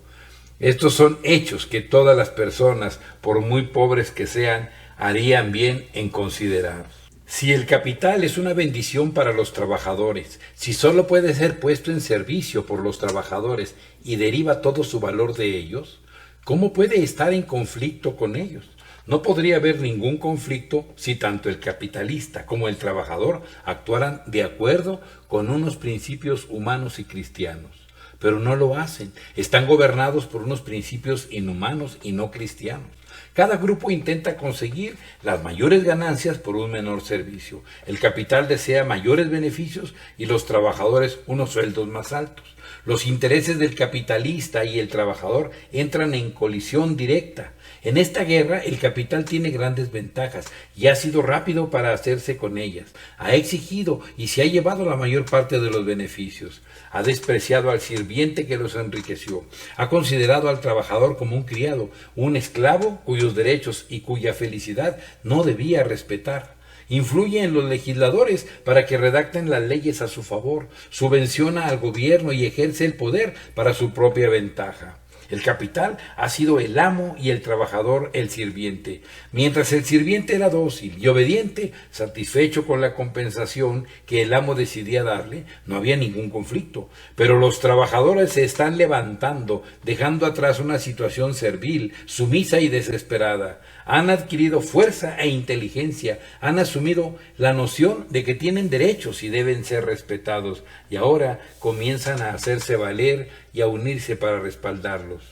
Estos son hechos que todas las personas, por muy pobres que sean, harían bien en considerar. Si el capital es una bendición para los trabajadores, si solo puede ser puesto en servicio por los trabajadores y deriva todo su valor de ellos, ¿cómo puede estar en conflicto con ellos? No podría haber ningún conflicto si tanto el capitalista como el trabajador actuaran de acuerdo con unos principios humanos y cristianos. Pero no lo hacen. Están gobernados por unos principios inhumanos y no cristianos. Cada grupo intenta conseguir las mayores ganancias por un menor servicio. El capital desea mayores beneficios y los trabajadores unos sueldos más altos. Los intereses del capitalista y el trabajador entran en colisión directa. En esta guerra el capital tiene grandes ventajas y ha sido rápido para hacerse con ellas. Ha exigido y se ha llevado la mayor parte de los beneficios. Ha despreciado al sirviente que los enriqueció. Ha considerado al trabajador como un criado, un esclavo cuyos derechos y cuya felicidad no debía respetar. Influye en los legisladores para que redacten las leyes a su favor, subvenciona al gobierno y ejerce el poder para su propia ventaja. El capital ha sido el amo y el trabajador el sirviente. Mientras el sirviente era dócil y obediente, satisfecho con la compensación que el amo decidía darle, no había ningún conflicto. Pero los trabajadores se están levantando, dejando atrás una situación servil, sumisa y desesperada. Han adquirido fuerza e inteligencia, han asumido la noción de que tienen derechos y deben ser respetados, y ahora comienzan a hacerse valer y a unirse para respaldarlos.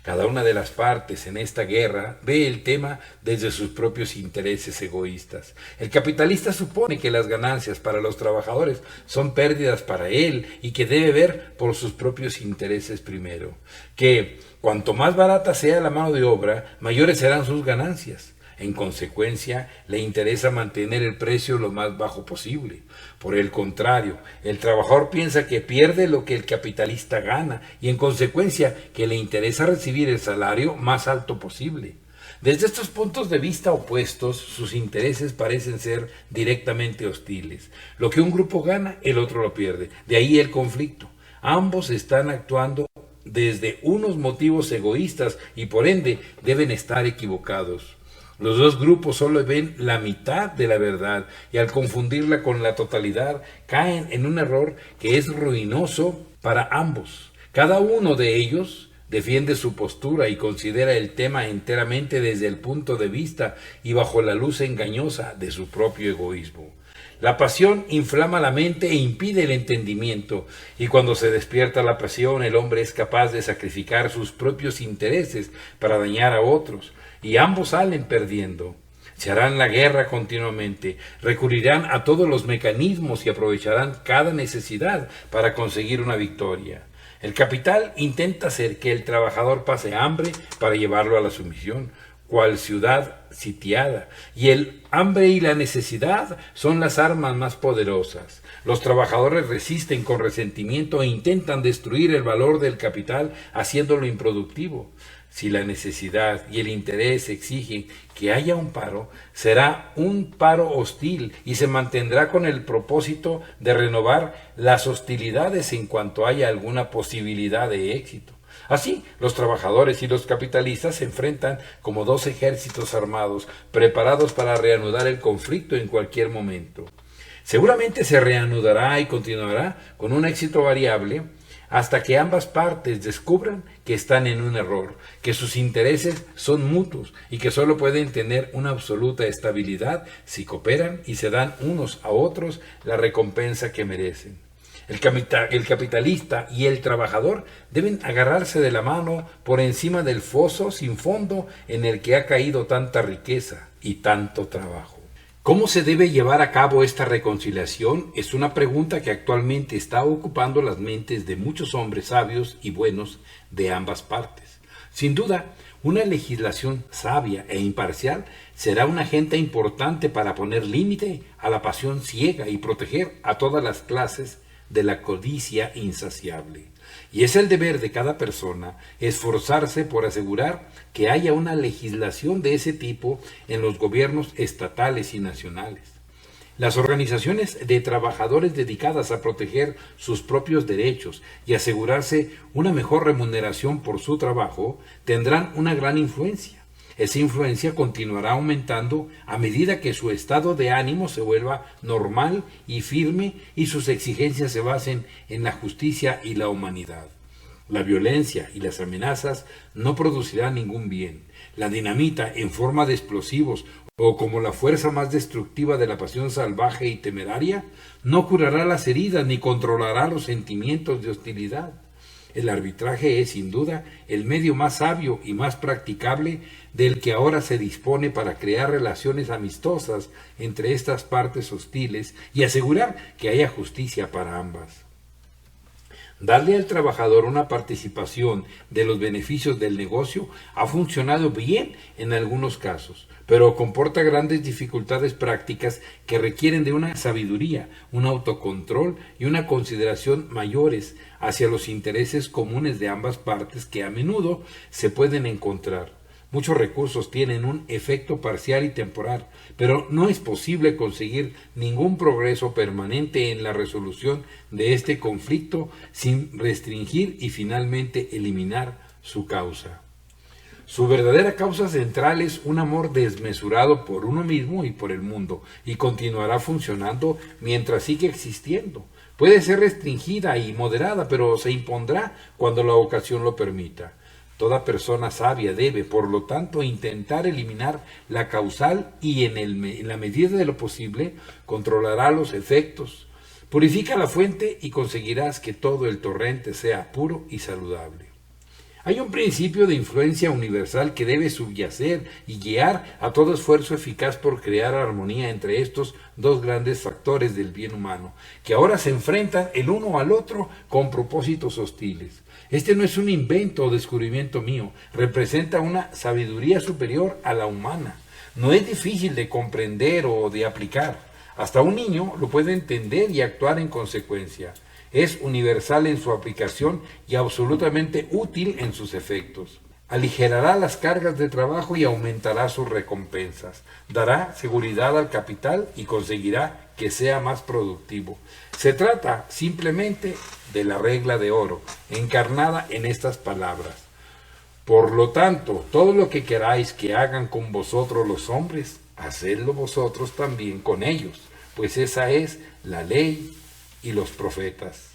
Cada una de las partes en esta guerra ve el tema desde sus propios intereses egoístas. El capitalista supone que las ganancias para los trabajadores son pérdidas para él y que debe ver por sus propios intereses primero. Que cuanto más barata sea la mano de obra, mayores serán sus ganancias. En consecuencia, le interesa mantener el precio lo más bajo posible. Por el contrario, el trabajador piensa que pierde lo que el capitalista gana y en consecuencia que le interesa recibir el salario más alto posible. Desde estos puntos de vista opuestos, sus intereses parecen ser directamente hostiles. Lo que un grupo gana, el otro lo pierde. De ahí el conflicto. Ambos están actuando desde unos motivos egoístas y por ende deben estar equivocados. Los dos grupos solo ven la mitad de la verdad y al confundirla con la totalidad caen en un error que es ruinoso para ambos. Cada uno de ellos defiende su postura y considera el tema enteramente desde el punto de vista y bajo la luz engañosa de su propio egoísmo. La pasión inflama la mente e impide el entendimiento, y cuando se despierta la pasión, el hombre es capaz de sacrificar sus propios intereses para dañar a otros, y ambos salen perdiendo. Se harán la guerra continuamente, recurrirán a todos los mecanismos y aprovecharán cada necesidad para conseguir una victoria. El capital intenta hacer que el trabajador pase hambre para llevarlo a la sumisión, cual ciudad sitiada, y el hambre y la necesidad son las armas más poderosas. Los trabajadores resisten con resentimiento e intentan destruir el valor del capital haciéndolo improductivo. Si la necesidad y el interés exigen que haya un paro, será un paro hostil y se mantendrá con el propósito de renovar las hostilidades en cuanto haya alguna posibilidad de éxito. Así, los trabajadores y los capitalistas se enfrentan como dos ejércitos armados, preparados para reanudar el conflicto en cualquier momento. Seguramente se reanudará y continuará con un éxito variable hasta que ambas partes descubran que están en un error, que sus intereses son mutuos y que solo pueden tener una absoluta estabilidad si cooperan y se dan unos a otros la recompensa que merecen. El capitalista y el trabajador deben agarrarse de la mano por encima del foso sin fondo en el que ha caído tanta riqueza y tanto trabajo. ¿Cómo se debe llevar a cabo esta reconciliación? Es una pregunta que actualmente está ocupando las mentes de muchos hombres sabios y buenos de ambas partes. Sin duda, una legislación sabia e imparcial será un agente importante para poner límite a la pasión ciega y proteger a todas las clases de la codicia insaciable. Y es el deber de cada persona esforzarse por asegurar que haya una legislación de ese tipo en los gobiernos estatales y nacionales. Las organizaciones de trabajadores dedicadas a proteger sus propios derechos y asegurarse una mejor remuneración por su trabajo tendrán una gran influencia. Esa influencia continuará aumentando a medida que su estado de ánimo se vuelva normal y firme y sus exigencias se basen en la justicia y la humanidad. La violencia y las amenazas no producirán ningún bien. La dinamita en forma de explosivos o como la fuerza más destructiva de la pasión salvaje y temeraria no curará las heridas ni controlará los sentimientos de hostilidad. El arbitraje es, sin duda, el medio más sabio y más practicable del que ahora se dispone para crear relaciones amistosas entre estas partes hostiles y asegurar que haya justicia para ambas. Darle al trabajador una participación de los beneficios del negocio ha funcionado bien en algunos casos, pero comporta grandes dificultades prácticas que requieren de una sabiduría, un autocontrol y una consideración mayores hacia los intereses comunes de ambas partes que a menudo se pueden encontrar. Muchos recursos tienen un efecto parcial y temporal, pero no es posible conseguir ningún progreso permanente en la resolución de este conflicto sin restringir y finalmente eliminar su causa. Su verdadera causa central es un amor desmesurado por uno mismo y por el mundo, y continuará funcionando mientras siga existiendo. Puede ser restringida y moderada, pero se impondrá cuando la ocasión lo permita. Toda persona sabia debe, por lo tanto, intentar eliminar la causal y, en la medida de lo posible, controlará los efectos. Purifica la fuente y conseguirás que todo el torrente sea puro y saludable. Hay un principio de influencia universal que debe subyacer y guiar a todo esfuerzo eficaz por crear armonía entre estos dos grandes factores del bien humano, que ahora se enfrentan el uno al otro con propósitos hostiles. Este no es un invento o descubrimiento mío, representa una sabiduría superior a la humana. No es difícil de comprender o de aplicar. Hasta un niño lo puede entender y actuar en consecuencia. Es universal en su aplicación y absolutamente útil en sus efectos. Aligerará las cargas de trabajo y aumentará sus recompensas. Dará seguridad al capital y conseguirá que sea más productivo. Se trata simplemente de la regla de oro, encarnada en estas palabras. Por lo tanto, todo lo que queráis que hagan con vosotros los hombres, hacedlo vosotros también con ellos, pues esa es la ley y los profetas.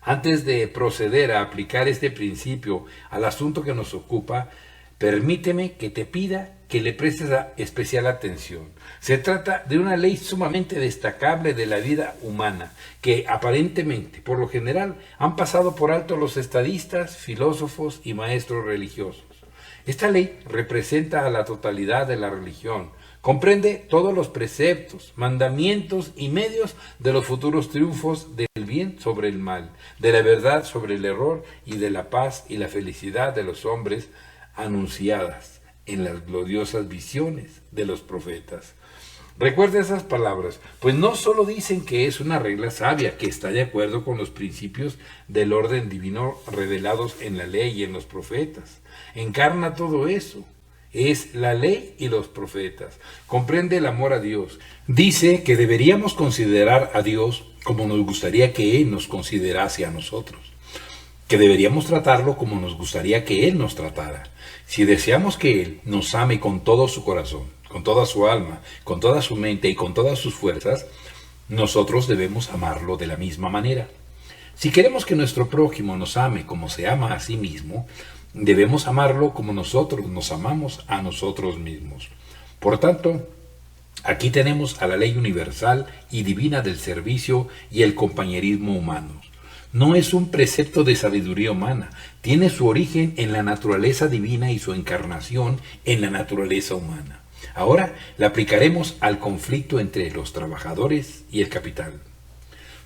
Antes de proceder a aplicar este principio al asunto que nos ocupa, permíteme que te pida que le prestes especial atención. Se trata de una ley sumamente destacable de la vida humana, que aparentemente, por lo general, han pasado por alto los estadistas, filósofos y maestros religiosos. Esta ley representa a la totalidad de la religión, comprende todos los preceptos, mandamientos y medios de los futuros triunfos del bien sobre el mal, de la verdad sobre el error y de la paz y la felicidad de los hombres anunciadas en las gloriosas visiones de los profetas. Recuerda esas palabras, pues no solo dicen que es una regla sabia que está de acuerdo con los principios del orden divino revelados en la ley y en los profetas. Encarna todo eso. Es la ley y los profetas. Comprende el amor a Dios. Dice que deberíamos considerar a Dios como nos gustaría que Él nos considerase a nosotros. Que deberíamos tratarlo como nos gustaría que Él nos tratara. Si deseamos que Él nos ame con todo su corazón, con toda su alma, con toda su mente y con todas sus fuerzas, nosotros debemos amarlo de la misma manera. Si queremos que nuestro prójimo nos ame como se ama a sí mismo, debemos amarlo como nosotros nos amamos a nosotros mismos. Por tanto, aquí tenemos a la ley universal y divina del servicio y el compañerismo humanos. No es un precepto de sabiduría humana, tiene su origen en la naturaleza divina y su encarnación en la naturaleza humana. Ahora la aplicaremos al conflicto entre los trabajadores y el capital.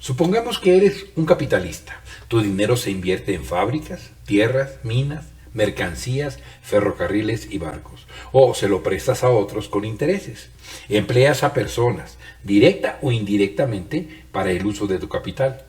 Supongamos que eres un capitalista. Tu dinero se invierte en fábricas, tierras, minas, mercancías, ferrocarriles y barcos. O se lo prestas a otros con intereses. Empleas a personas, directa o indirectamente, para el uso de tu capital.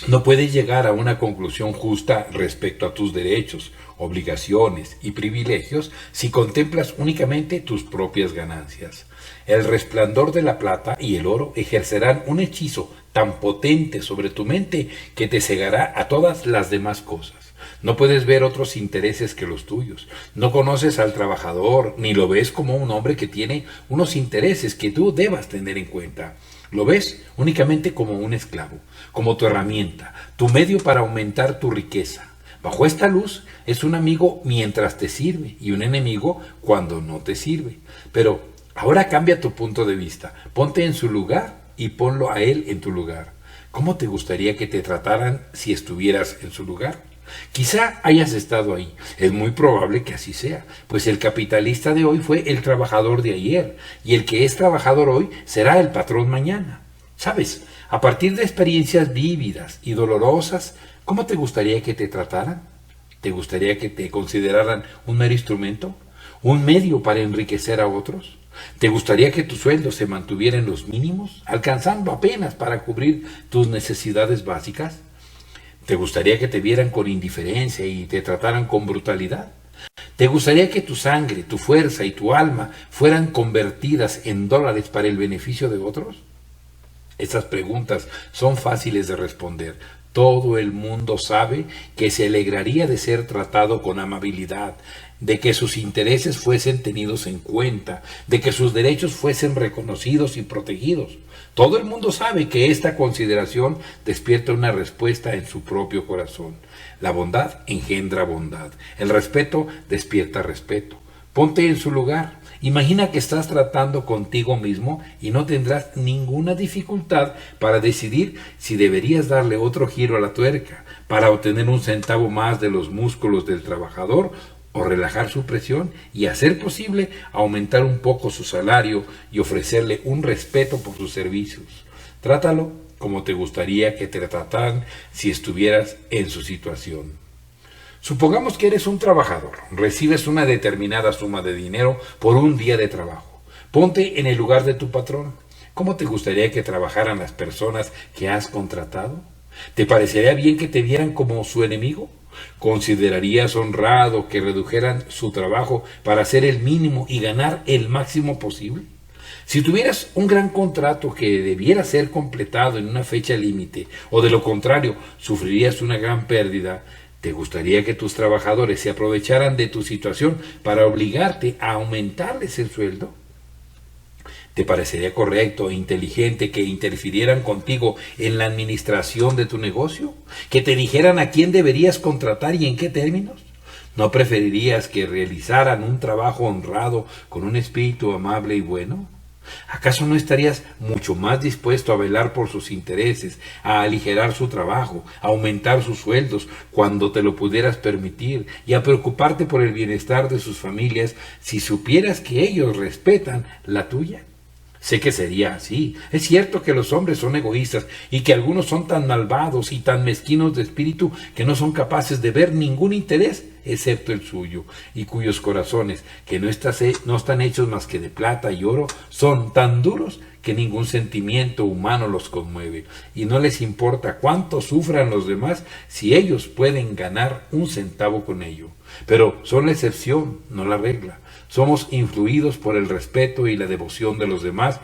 No puedes llegar a una conclusión justa respecto a tus derechos, obligaciones y privilegios si contemplas únicamente tus propias ganancias. El resplandor de la plata y el oro ejercerán un hechizo tan potente sobre tu mente que te cegará a todas las demás cosas. No puedes ver otros intereses que los tuyos. No conoces al trabajador, ni lo ves como un hombre que tiene unos intereses que tú debas tener en cuenta. Lo ves únicamente como un esclavo, como tu herramienta, tu medio para aumentar tu riqueza. Bajo esta luz es un amigo mientras te sirve y un enemigo cuando no te sirve. Pero ahora cambia tu punto de vista, ponte en su lugar y ponlo a él en tu lugar. ¿Cómo te gustaría que te trataran si estuvieras en su lugar? Quizá hayas estado ahí, es muy probable que así sea, pues el capitalista de hoy fue el trabajador de ayer, y el que es trabajador hoy será el patrón mañana. ¿Sabes? A partir de experiencias vívidas y dolorosas, ¿cómo te gustaría que te trataran? ¿Te gustaría que te consideraran un mero instrumento? ¿Un medio para enriquecer a otros? ¿Te gustaría que tu sueldo se mantuviera en los mínimos, alcanzando apenas para cubrir tus necesidades básicas? ¿Te gustaría que te vieran con indiferencia y te trataran con brutalidad? ¿Te gustaría que tu sangre, tu fuerza y tu alma fueran convertidas en dólares para el beneficio de otros? Estas preguntas son fáciles de responder. Todo el mundo sabe que se alegraría de ser tratado con amabilidad, de que sus intereses fuesen tenidos en cuenta, de que sus derechos fuesen reconocidos y protegidos. Todo el mundo sabe que esta consideración despierta una respuesta en su propio corazón. La bondad engendra bondad. El respeto despierta respeto. Ponte en su lugar. Imagina que estás tratando contigo mismo y no tendrás ninguna dificultad para decidir si deberías darle otro giro a la tuerca para obtener un centavo más de los músculos del trabajador o relajar su presión y, a ser posible, aumentar un poco su salario y ofrecerle un respeto por sus servicios. Trátalo como te gustaría que te trataran si estuvieras en su situación. Supongamos que eres un trabajador, recibes una determinada suma de dinero por un día de trabajo. Ponte en el lugar de tu patrón. ¿Cómo te gustaría que trabajaran las personas que has contratado? ¿Te parecería bien que te vieran como su enemigo? ¿Considerarías honrado que redujeran su trabajo para hacer el mínimo y ganar el máximo posible? Si tuvieras un gran contrato que debiera ser completado en una fecha límite, o de lo contrario, sufrirías una gran pérdida, ¿te gustaría que tus trabajadores se aprovecharan de tu situación para obligarte a aumentarles el sueldo? ¿Te parecería correcto e inteligente que interfirieran contigo en la administración de tu negocio? ¿Que te dijeran a quién deberías contratar y en qué términos? ¿No preferirías que realizaran un trabajo honrado con un espíritu amable y bueno? ¿Acaso no estarías mucho más dispuesto a velar por sus intereses, a aligerar su trabajo, a aumentar sus sueldos cuando te lo pudieras permitir y a preocuparte por el bienestar de sus familias si supieras que ellos respetan la tuya? Sé que sería así. Es cierto que los hombres son egoístas y que algunos son tan malvados y tan mezquinos de espíritu que no son capaces de ver ningún interés excepto el suyo, y cuyos corazones, que no están hechos más que de plata y oro, son tan duros que ningún sentimiento humano los conmueve, y no les importa cuánto sufran los demás si ellos pueden ganar un centavo con ello. Pero son la excepción, no la regla. Somos influidos por el respeto y la devoción de los demás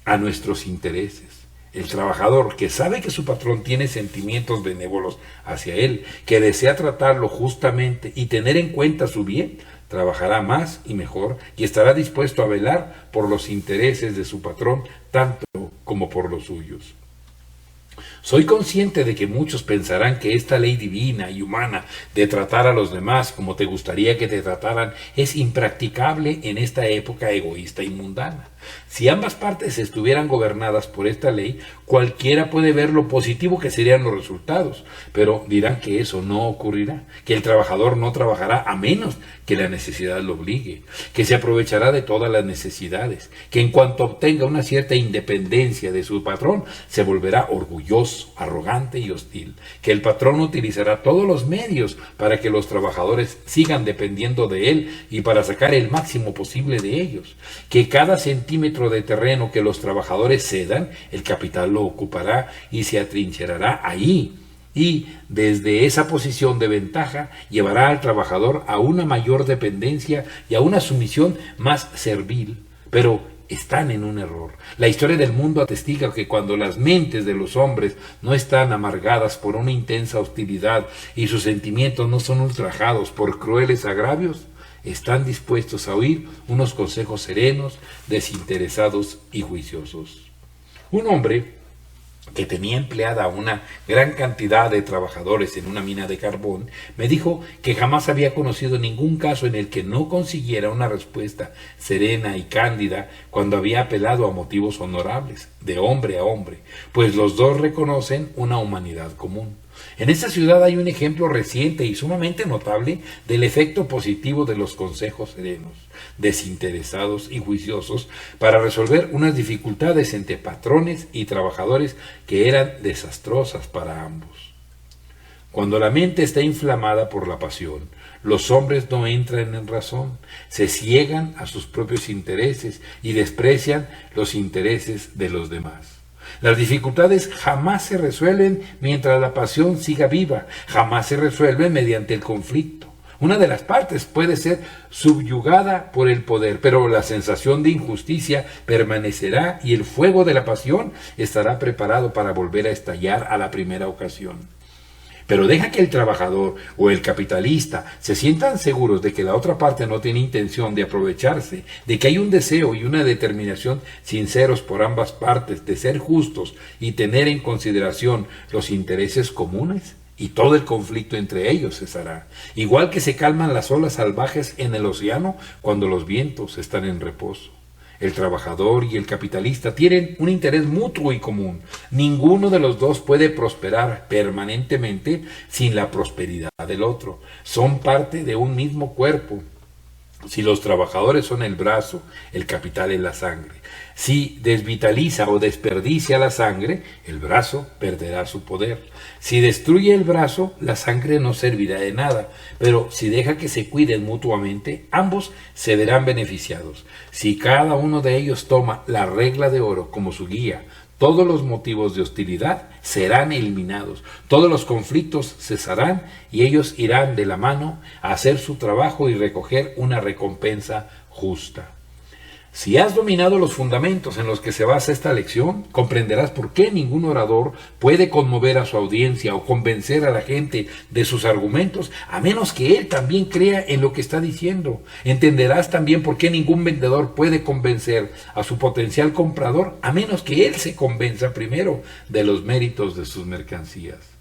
a nuestros intereses. El trabajador que sabe que su patrón tiene sentimientos benévolos hacia él, que desea tratarlo justamente y tener en cuenta su bien, trabajará más y mejor y estará dispuesto a velar por los intereses de su patrón tanto como por los suyos. Soy consciente de que muchos pensarán que esta ley divina y humana de tratar a los demás como te gustaría que te trataran es impracticable en esta época egoísta y mundana. Si ambas partes estuvieran gobernadas por esta ley, cualquiera puede ver lo positivo que serían los resultados, pero dirán que eso no ocurrirá, que el trabajador no trabajará a menos que la necesidad lo obligue, que se aprovechará de todas las necesidades, que en cuanto obtenga una cierta independencia de su patrón, se volverá orgulloso, arrogante y hostil, que el patrón utilizará todos los medios para que los trabajadores sigan dependiendo de él y para sacar el máximo posible de ellos, que cada centímetro de terreno que los trabajadores cedan, el capital lo ocupará y se atrincherará ahí, y desde esa posición de ventaja llevará al trabajador a una mayor dependencia y a una sumisión más servil. Pero están en un error. La historia del mundo atestiga que cuando las mentes de los hombres no están amargadas por una intensa hostilidad y sus sentimientos no son ultrajados por crueles agravios, están dispuestos a oír unos consejos serenos, desinteresados y juiciosos. Un hombre que tenía empleada a una gran cantidad de trabajadores en una mina de carbón, me dijo que jamás había conocido ningún caso en el que no consiguiera una respuesta serena y cándida cuando había apelado a motivos honorables, de hombre a hombre, pues los dos reconocen una humanidad común. En esta ciudad hay un ejemplo reciente y sumamente notable del efecto positivo de los consejos serenos, desinteresados y juiciosos para resolver unas dificultades entre patrones y trabajadores que eran desastrosas para ambos. Cuando la mente está inflamada por la pasión, los hombres no entran en razón, se ciegan a sus propios intereses y desprecian los intereses de los demás. Las dificultades jamás se resuelven mientras la pasión siga viva, jamás se resuelven mediante el conflicto. Una de las partes puede ser subyugada por el poder, pero la sensación de injusticia permanecerá y el fuego de la pasión estará preparado para volver a estallar a la primera ocasión. Pero deja que el trabajador o el capitalista se sientan seguros de que la otra parte no tiene intención de aprovecharse, de que hay un deseo y una determinación sinceros por ambas partes de ser justos y tener en consideración los intereses comunes, y todo el conflicto entre ellos cesará, igual que se calman las olas salvajes en el océano cuando los vientos están en reposo. El trabajador y el capitalista tienen un interés mutuo y común. Ninguno de los dos puede prosperar permanentemente sin la prosperidad del otro. Son parte de un mismo cuerpo. Si los trabajadores son el brazo, el capital es la sangre. Si desvitaliza o desperdicia la sangre, el brazo perderá su poder. Si destruye el brazo, la sangre no servirá de nada, pero si deja que se cuiden mutuamente, ambos se verán beneficiados. Si cada uno de ellos toma la regla de oro como su guía, todos los motivos de hostilidad serán eliminados, todos los conflictos cesarán y ellos irán de la mano a hacer su trabajo y recoger una recompensa justa. Si has dominado los fundamentos en los que se basa esta lección, comprenderás por qué ningún orador puede conmover a su audiencia o convencer a la gente de sus argumentos, a menos que él también crea en lo que está diciendo. Entenderás también por qué ningún vendedor puede convencer a su potencial comprador, a menos que él se convenza primero de los méritos de sus mercancías.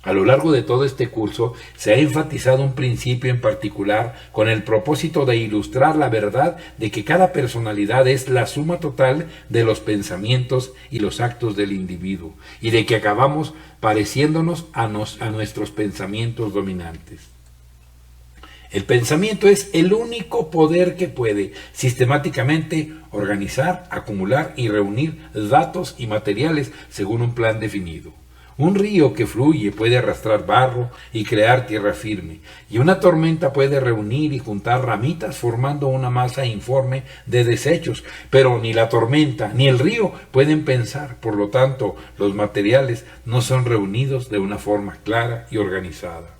A lo largo de todo este curso se ha enfatizado un principio en particular con el propósito de ilustrar la verdad de que cada personalidad es la suma total de los pensamientos y los actos del individuo y de que acabamos pareciéndonos a nuestros pensamientos dominantes. El pensamiento es el único poder que puede sistemáticamente organizar, acumular y reunir datos y materiales según un plan definido. Un río que fluye puede arrastrar barro y crear tierra firme, y una tormenta puede reunir y juntar ramitas formando una masa informe de desechos, pero ni la tormenta ni el río pueden pensar, por lo tanto, los materiales no son reunidos de una forma clara y organizada.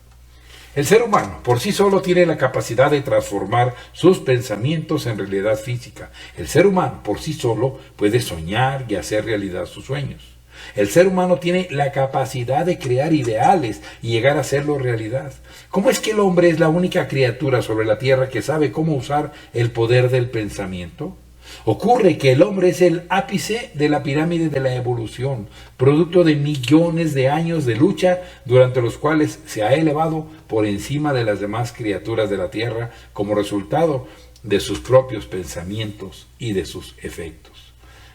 El ser humano por sí solo tiene la capacidad de transformar sus pensamientos en realidad física. El ser humano por sí solo puede soñar y hacer realidad sus sueños. El ser humano tiene la capacidad de crear ideales y llegar a hacerlo realidad. ¿Cómo es que el hombre es la única criatura sobre la tierra que sabe cómo usar el poder del pensamiento? Ocurre que el hombre es el ápice de la pirámide de la evolución, producto de millones de años de lucha durante los cuales se ha elevado por encima de las demás criaturas de la Tierra como resultado de sus propios pensamientos y de sus efectos.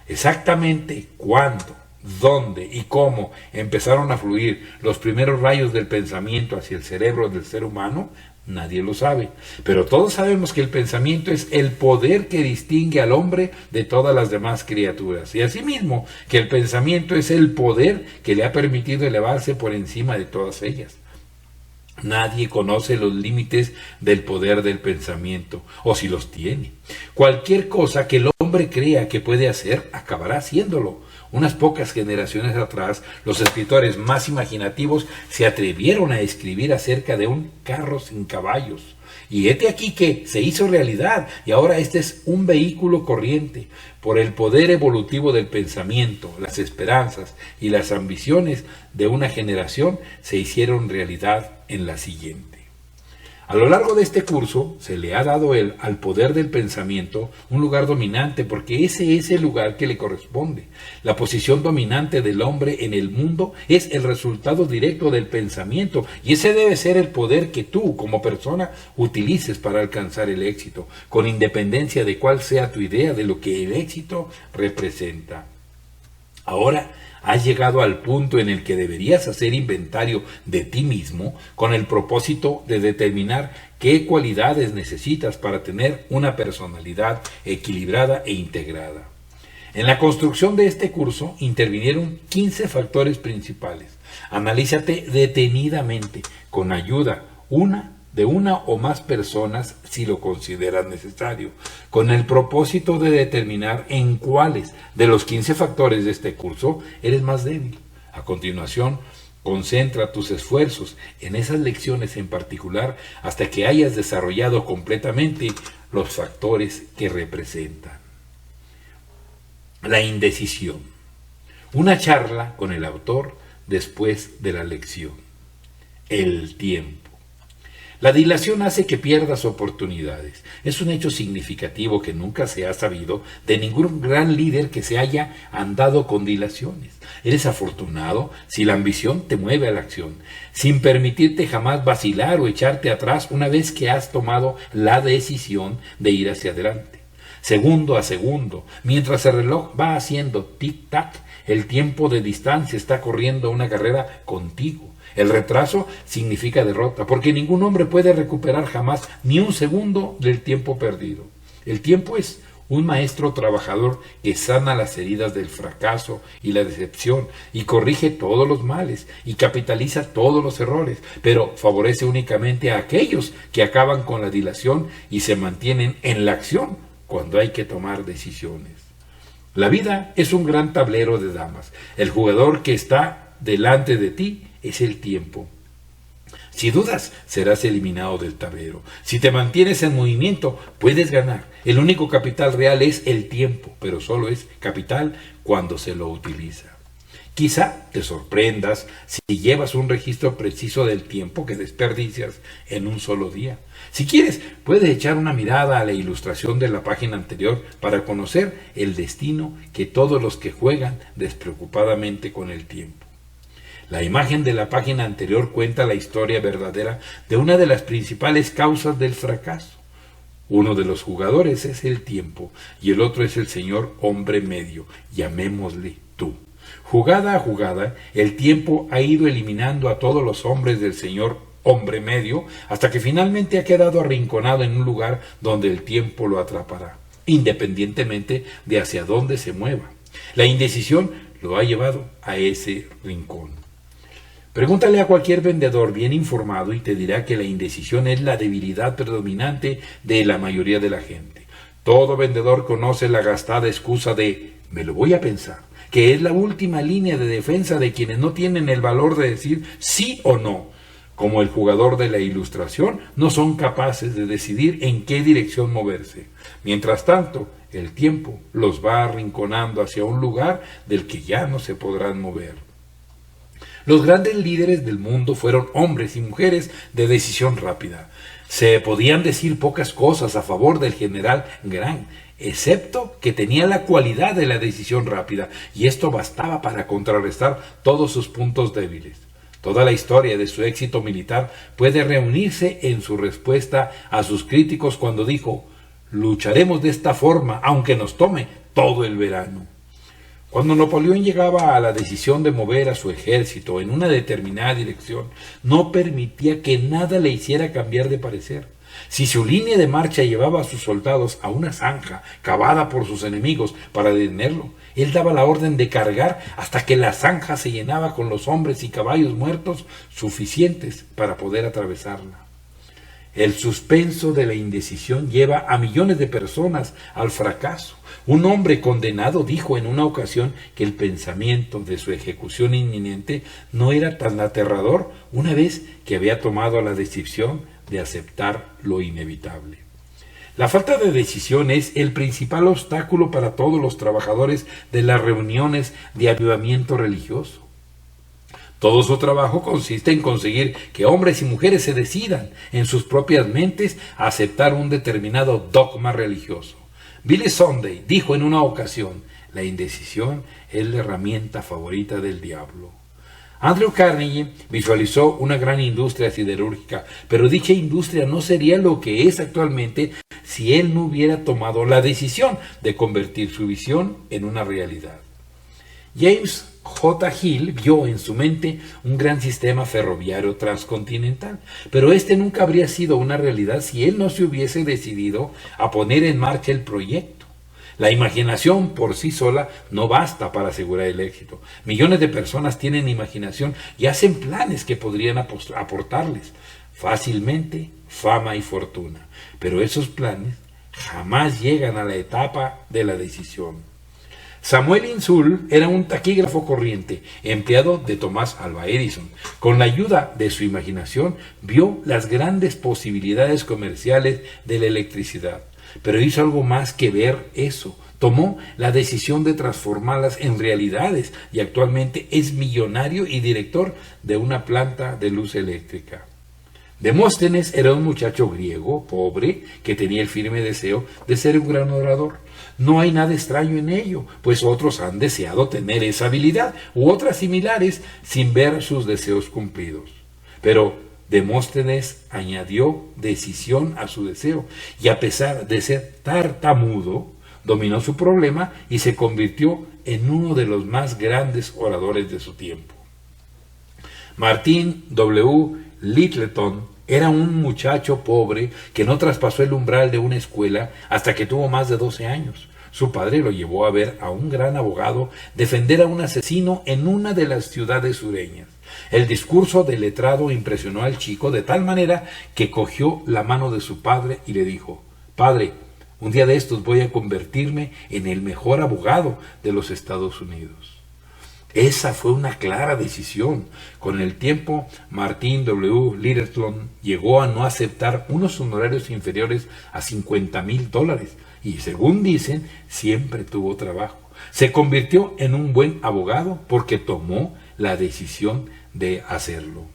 Exactamente cuándo, dónde y cómo empezaron a fluir los primeros rayos del pensamiento hacia el cerebro del ser humano, nadie lo sabe, pero todos sabemos que el pensamiento es el poder que distingue al hombre de todas las demás criaturas, y asimismo que el pensamiento es el poder que le ha permitido elevarse por encima de todas ellas. Nadie conoce los límites del poder del pensamiento, o si los tiene. Cualquier cosa que el hombre crea que puede hacer, acabará haciéndolo. Unas pocas generaciones atrás, los escritores más imaginativos se atrevieron a escribir acerca de un carro sin caballos. Y hete aquí que se hizo realidad, y ahora este es un vehículo corriente. Por el poder evolutivo del pensamiento, las esperanzas y las ambiciones de una generación se hicieron realidad en la siguiente. A lo largo de este curso se le ha dado al poder del pensamiento un lugar dominante, porque ese es el lugar que le corresponde. La posición dominante del hombre en el mundo es el resultado directo del pensamiento, y ese debe ser el poder que tú como persona utilices para alcanzar el éxito, con independencia de cuál sea tu idea de lo que el éxito representa. Ahora has llegado al punto en el que deberías hacer inventario de ti mismo con el propósito de determinar qué cualidades necesitas para tener una personalidad equilibrada e integrada. En la construcción de este curso intervinieron 15 factores principales. Analízate detenidamente, con ayuda de una o más personas si lo consideras necesario, con el propósito de determinar en cuáles de los 15 factores de este curso eres más débil. A continuación, concentra tus esfuerzos en esas lecciones en particular hasta que hayas desarrollado completamente los factores que representan. La indecisión. Una charla con el autor después de la lección. El tiempo. La dilación hace que pierdas oportunidades. Es un hecho significativo que nunca se ha sabido de ningún gran líder que se haya andado con dilaciones. Eres afortunado si la ambición te mueve a la acción, sin permitirte jamás vacilar o echarte atrás una vez que has tomado la decisión de ir hacia adelante. Segundo a segundo, mientras el reloj va haciendo tic-tac, el tiempo de distancia está corriendo una carrera contigo. El retraso significa derrota, porque ningún hombre puede recuperar jamás ni un segundo del tiempo perdido. El tiempo es un maestro trabajador que sana las heridas del fracaso y la decepción, y corrige todos los males, y capitaliza todos los errores, pero favorece únicamente a aquellos que acaban con la dilación y se mantienen en la acción cuando hay que tomar decisiones. La vida es un gran tablero de damas. El jugador que está delante de ti es el tiempo. Si dudas, serás eliminado del tablero. Si te mantienes en movimiento, puedes ganar. El único capital real es el tiempo, pero solo es capital cuando se lo utiliza. Quizá te sorprendas si llevas un registro preciso del tiempo que desperdicias en un solo día. Si quieres, puedes echar una mirada a la ilustración de la página anterior para conocer el destino que todos los que juegan despreocupadamente con el tiempo. La imagen de la página anterior cuenta la historia verdadera de una de las principales causas del fracaso. Uno de los jugadores es el tiempo y el otro es el señor hombre medio, llamémosle tú. Jugada a jugada, el tiempo ha ido eliminando a todos los hombres del señor hombre medio hasta que finalmente ha quedado arrinconado en un lugar donde el tiempo lo atrapará, independientemente de hacia dónde se mueva. La indecisión lo ha llevado a ese rincón. Pregúntale a cualquier vendedor bien informado y te dirá que la indecisión es la debilidad predominante de la mayoría de la gente. Todo vendedor conoce la gastada excusa de «me lo voy a pensar», que es la última línea de defensa de quienes no tienen el valor de decir sí o no. Como el jugador de la ilustración, no son capaces de decidir en qué dirección moverse. Mientras tanto, el tiempo los va arrinconando hacia un lugar del que ya no se podrán mover. Los grandes líderes del mundo fueron hombres y mujeres de decisión rápida. Se podían decir pocas cosas a favor del general Grant, excepto que tenía la cualidad de la decisión rápida, y esto bastaba para contrarrestar todos sus puntos débiles. Toda la historia de su éxito militar puede reunirse en su respuesta a sus críticos cuando dijo: lucharemos de esta forma, aunque nos tome todo el verano. Cuando Napoleón llegaba a la decisión de mover a su ejército en una determinada dirección, no permitía que nada le hiciera cambiar de parecer. Si su línea de marcha llevaba a sus soldados a una zanja cavada por sus enemigos para detenerlo, él daba la orden de cargar hasta que la zanja se llenaba con los hombres y caballos muertos suficientes para poder atravesarla. El suspenso de la indecisión lleva a millones de personas al fracaso. Un hombre condenado dijo en una ocasión que el pensamiento de su ejecución inminente no era tan aterrador una vez que había tomado la decisión de aceptar lo inevitable. La falta de decisión es el principal obstáculo para todos los trabajadores de las reuniones de avivamiento religioso. Todo su trabajo consiste en conseguir que hombres y mujeres se decidan en sus propias mentes a aceptar un determinado dogma religioso. Billy Sunday dijo en una ocasión: la indecisión es la herramienta favorita del diablo. Andrew Carnegie visualizó una gran industria siderúrgica, pero dicha industria no sería lo que es actualmente si él no hubiera tomado la decisión de convertir su visión en una realidad. James J. Hill vio en su mente un gran sistema ferroviario transcontinental, pero este nunca habría sido una realidad si él no se hubiese decidido a poner en marcha el proyecto. La imaginación por sí sola no basta para asegurar el éxito. Millones de personas tienen imaginación y hacen planes que podrían aportarles fácilmente fama y fortuna, pero esos planes jamás llegan a la etapa de la decisión. Samuel Insull era un taquígrafo corriente, empleado de Thomas Alva Edison. Con la ayuda de su imaginación, vio las grandes posibilidades comerciales de la electricidad. Pero hizo algo más que ver eso. Tomó la decisión de transformarlas en realidades y actualmente es millonario y director de una planta de luz eléctrica. Demóstenes era un muchacho griego, pobre, que tenía el firme deseo de ser un gran orador. No hay nada extraño en ello, pues otros han deseado tener esa habilidad u otras similares sin ver sus deseos cumplidos. Pero Demóstenes añadió decisión a su deseo y, a pesar de ser tartamudo, dominó su problema y se convirtió en uno de los más grandes oradores de su tiempo. Martin W. Littleton era un muchacho pobre que no traspasó el umbral de una escuela hasta que tuvo más de 12 años. Su padre lo llevó a ver a un gran abogado defender a un asesino en una de las ciudades sureñas. El discurso del letrado impresionó al chico de tal manera que cogió la mano de su padre y le dijo: «Padre, un día de estos voy a convertirme en el mejor abogado de los Estados Unidos». Esa fue una clara decisión. Con el tiempo, Martin W. Littleton llegó a no aceptar unos honorarios inferiores a $50,000 y, según dicen, siempre tuvo trabajo. Se convirtió en un buen abogado porque tomó la decisión de hacerlo.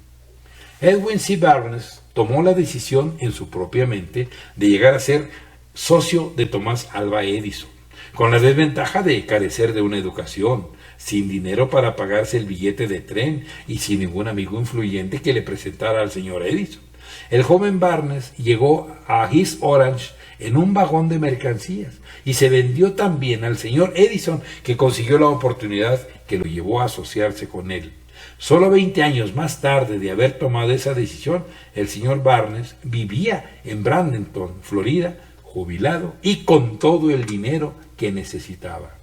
Edwin C. Barnes tomó la decisión en su propia mente de llegar a ser socio de Thomas Alva Edison, con la desventaja de carecer de una educación, sin dinero para pagarse el billete de tren y sin ningún amigo influyente que le presentara al señor Edison. El joven Barnes llegó a East Orange en un vagón de mercancías y se vendió tan bien al señor Edison que consiguió la oportunidad que lo llevó a asociarse con él. Solo 20 años más tarde de haber tomado esa decisión, el señor Barnes vivía en Bradenton, Florida, jubilado y con todo el dinero que necesitaba.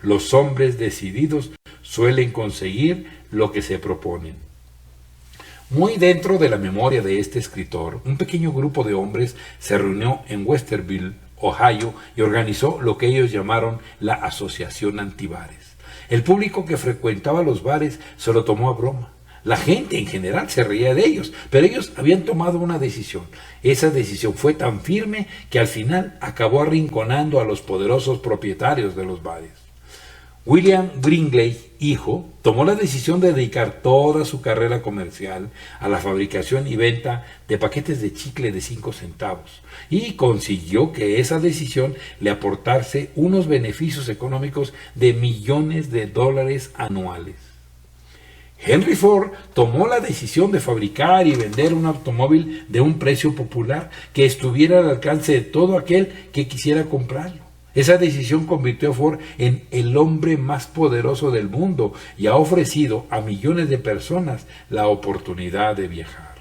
Los hombres decididos suelen conseguir lo que se proponen. Muy dentro de la memoria de este escritor, un pequeño grupo de hombres se reunió en Westerville, Ohio, y organizó lo que ellos llamaron la Asociación Antibares. El público que frecuentaba los bares se lo tomó a broma. La gente en general se reía de ellos, pero ellos habían tomado una decisión. Esa decisión fue tan firme que al final acabó arrinconando a los poderosos propietarios de los bares. William Brinkley, hijo, tomó la decisión de dedicar toda su carrera comercial a la fabricación y venta de paquetes de chicle de 5 centavos y consiguió que esa decisión le aportase unos beneficios económicos de millones de dólares anuales. Henry Ford tomó la decisión de fabricar y vender un automóvil de un precio popular que estuviera al alcance de todo aquel que quisiera comprarlo. Esa decisión convirtió a Ford en el hombre más poderoso del mundo y ha ofrecido a millones de personas la oportunidad de viajar.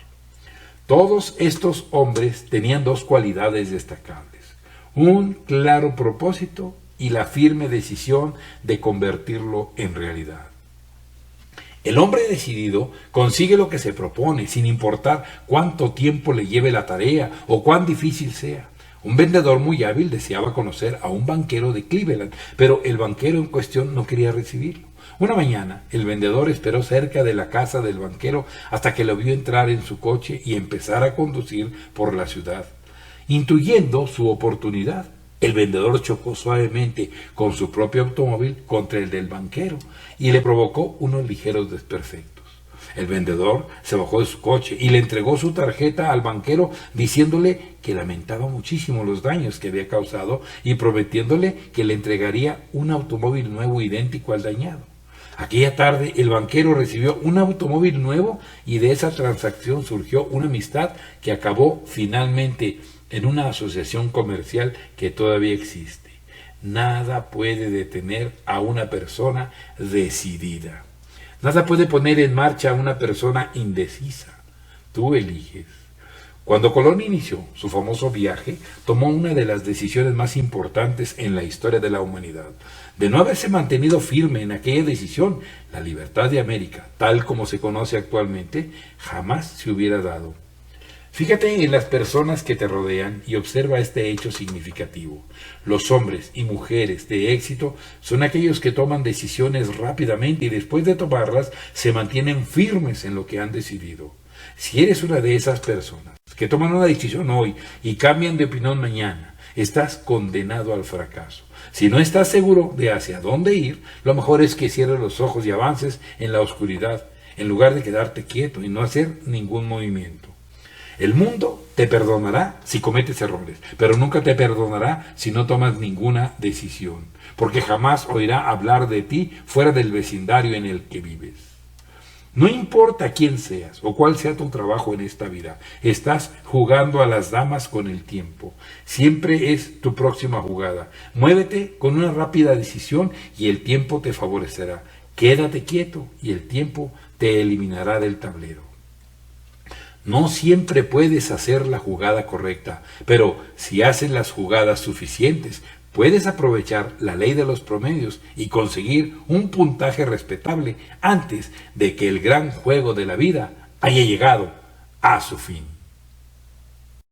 Todos estos hombres tenían dos cualidades destacables: un claro propósito y la firme decisión de convertirlo en realidad. El hombre decidido consigue lo que se propone, sin importar cuánto tiempo le lleve la tarea o cuán difícil sea. Un vendedor muy hábil deseaba conocer a un banquero de Cleveland, pero el banquero en cuestión no quería recibirlo. Una mañana, el vendedor esperó cerca de la casa del banquero hasta que lo vio entrar en su coche y empezar a conducir por la ciudad. Intuyendo su oportunidad, el vendedor chocó suavemente con su propio automóvil contra el del banquero y le provocó unos ligeros desperfectos. El vendedor se bajó de su coche y le entregó su tarjeta al banquero diciéndole que lamentaba muchísimo los daños que había causado y prometiéndole que le entregaría un automóvil nuevo idéntico al dañado. Aquella tarde el banquero recibió un automóvil nuevo y de esa transacción surgió una amistad que acabó finalmente en una asociación comercial que todavía existe. Nada puede detener a una persona decidida. Nada puede poner en marcha a una persona indecisa. Tú eliges. Cuando Colón inició su famoso viaje, tomó una de las decisiones más importantes en la historia de la humanidad. De no haberse mantenido firme en aquella decisión, la libertad de América, tal como se conoce actualmente, jamás se hubiera dado. Fíjate en las personas que te rodean y observa este hecho significativo. Los hombres y mujeres de éxito son aquellos que toman decisiones rápidamente y después de tomarlas se mantienen firmes en lo que han decidido. Si eres una de esas personas que toman una decisión hoy y cambian de opinión mañana, estás condenado al fracaso. Si no estás seguro de hacia dónde ir, lo mejor es que cierres los ojos y avances en la oscuridad, en lugar de quedarte quieto y no hacer ningún movimiento. El mundo te perdonará si cometes errores, pero nunca te perdonará si no tomas ninguna decisión, porque jamás oirá hablar de ti fuera del vecindario en el que vives. No importa quién seas o cuál sea tu trabajo en esta vida, estás jugando a las damas con el tiempo. Siempre es tu próxima jugada. Muévete con una rápida decisión y el tiempo te favorecerá. Quédate quieto y el tiempo te eliminará del tablero. No siempre puedes hacer la jugada correcta, pero si haces las jugadas suficientes, puedes aprovechar la ley de los promedios y conseguir un puntaje respetable antes de que el gran juego de la vida haya llegado a su fin.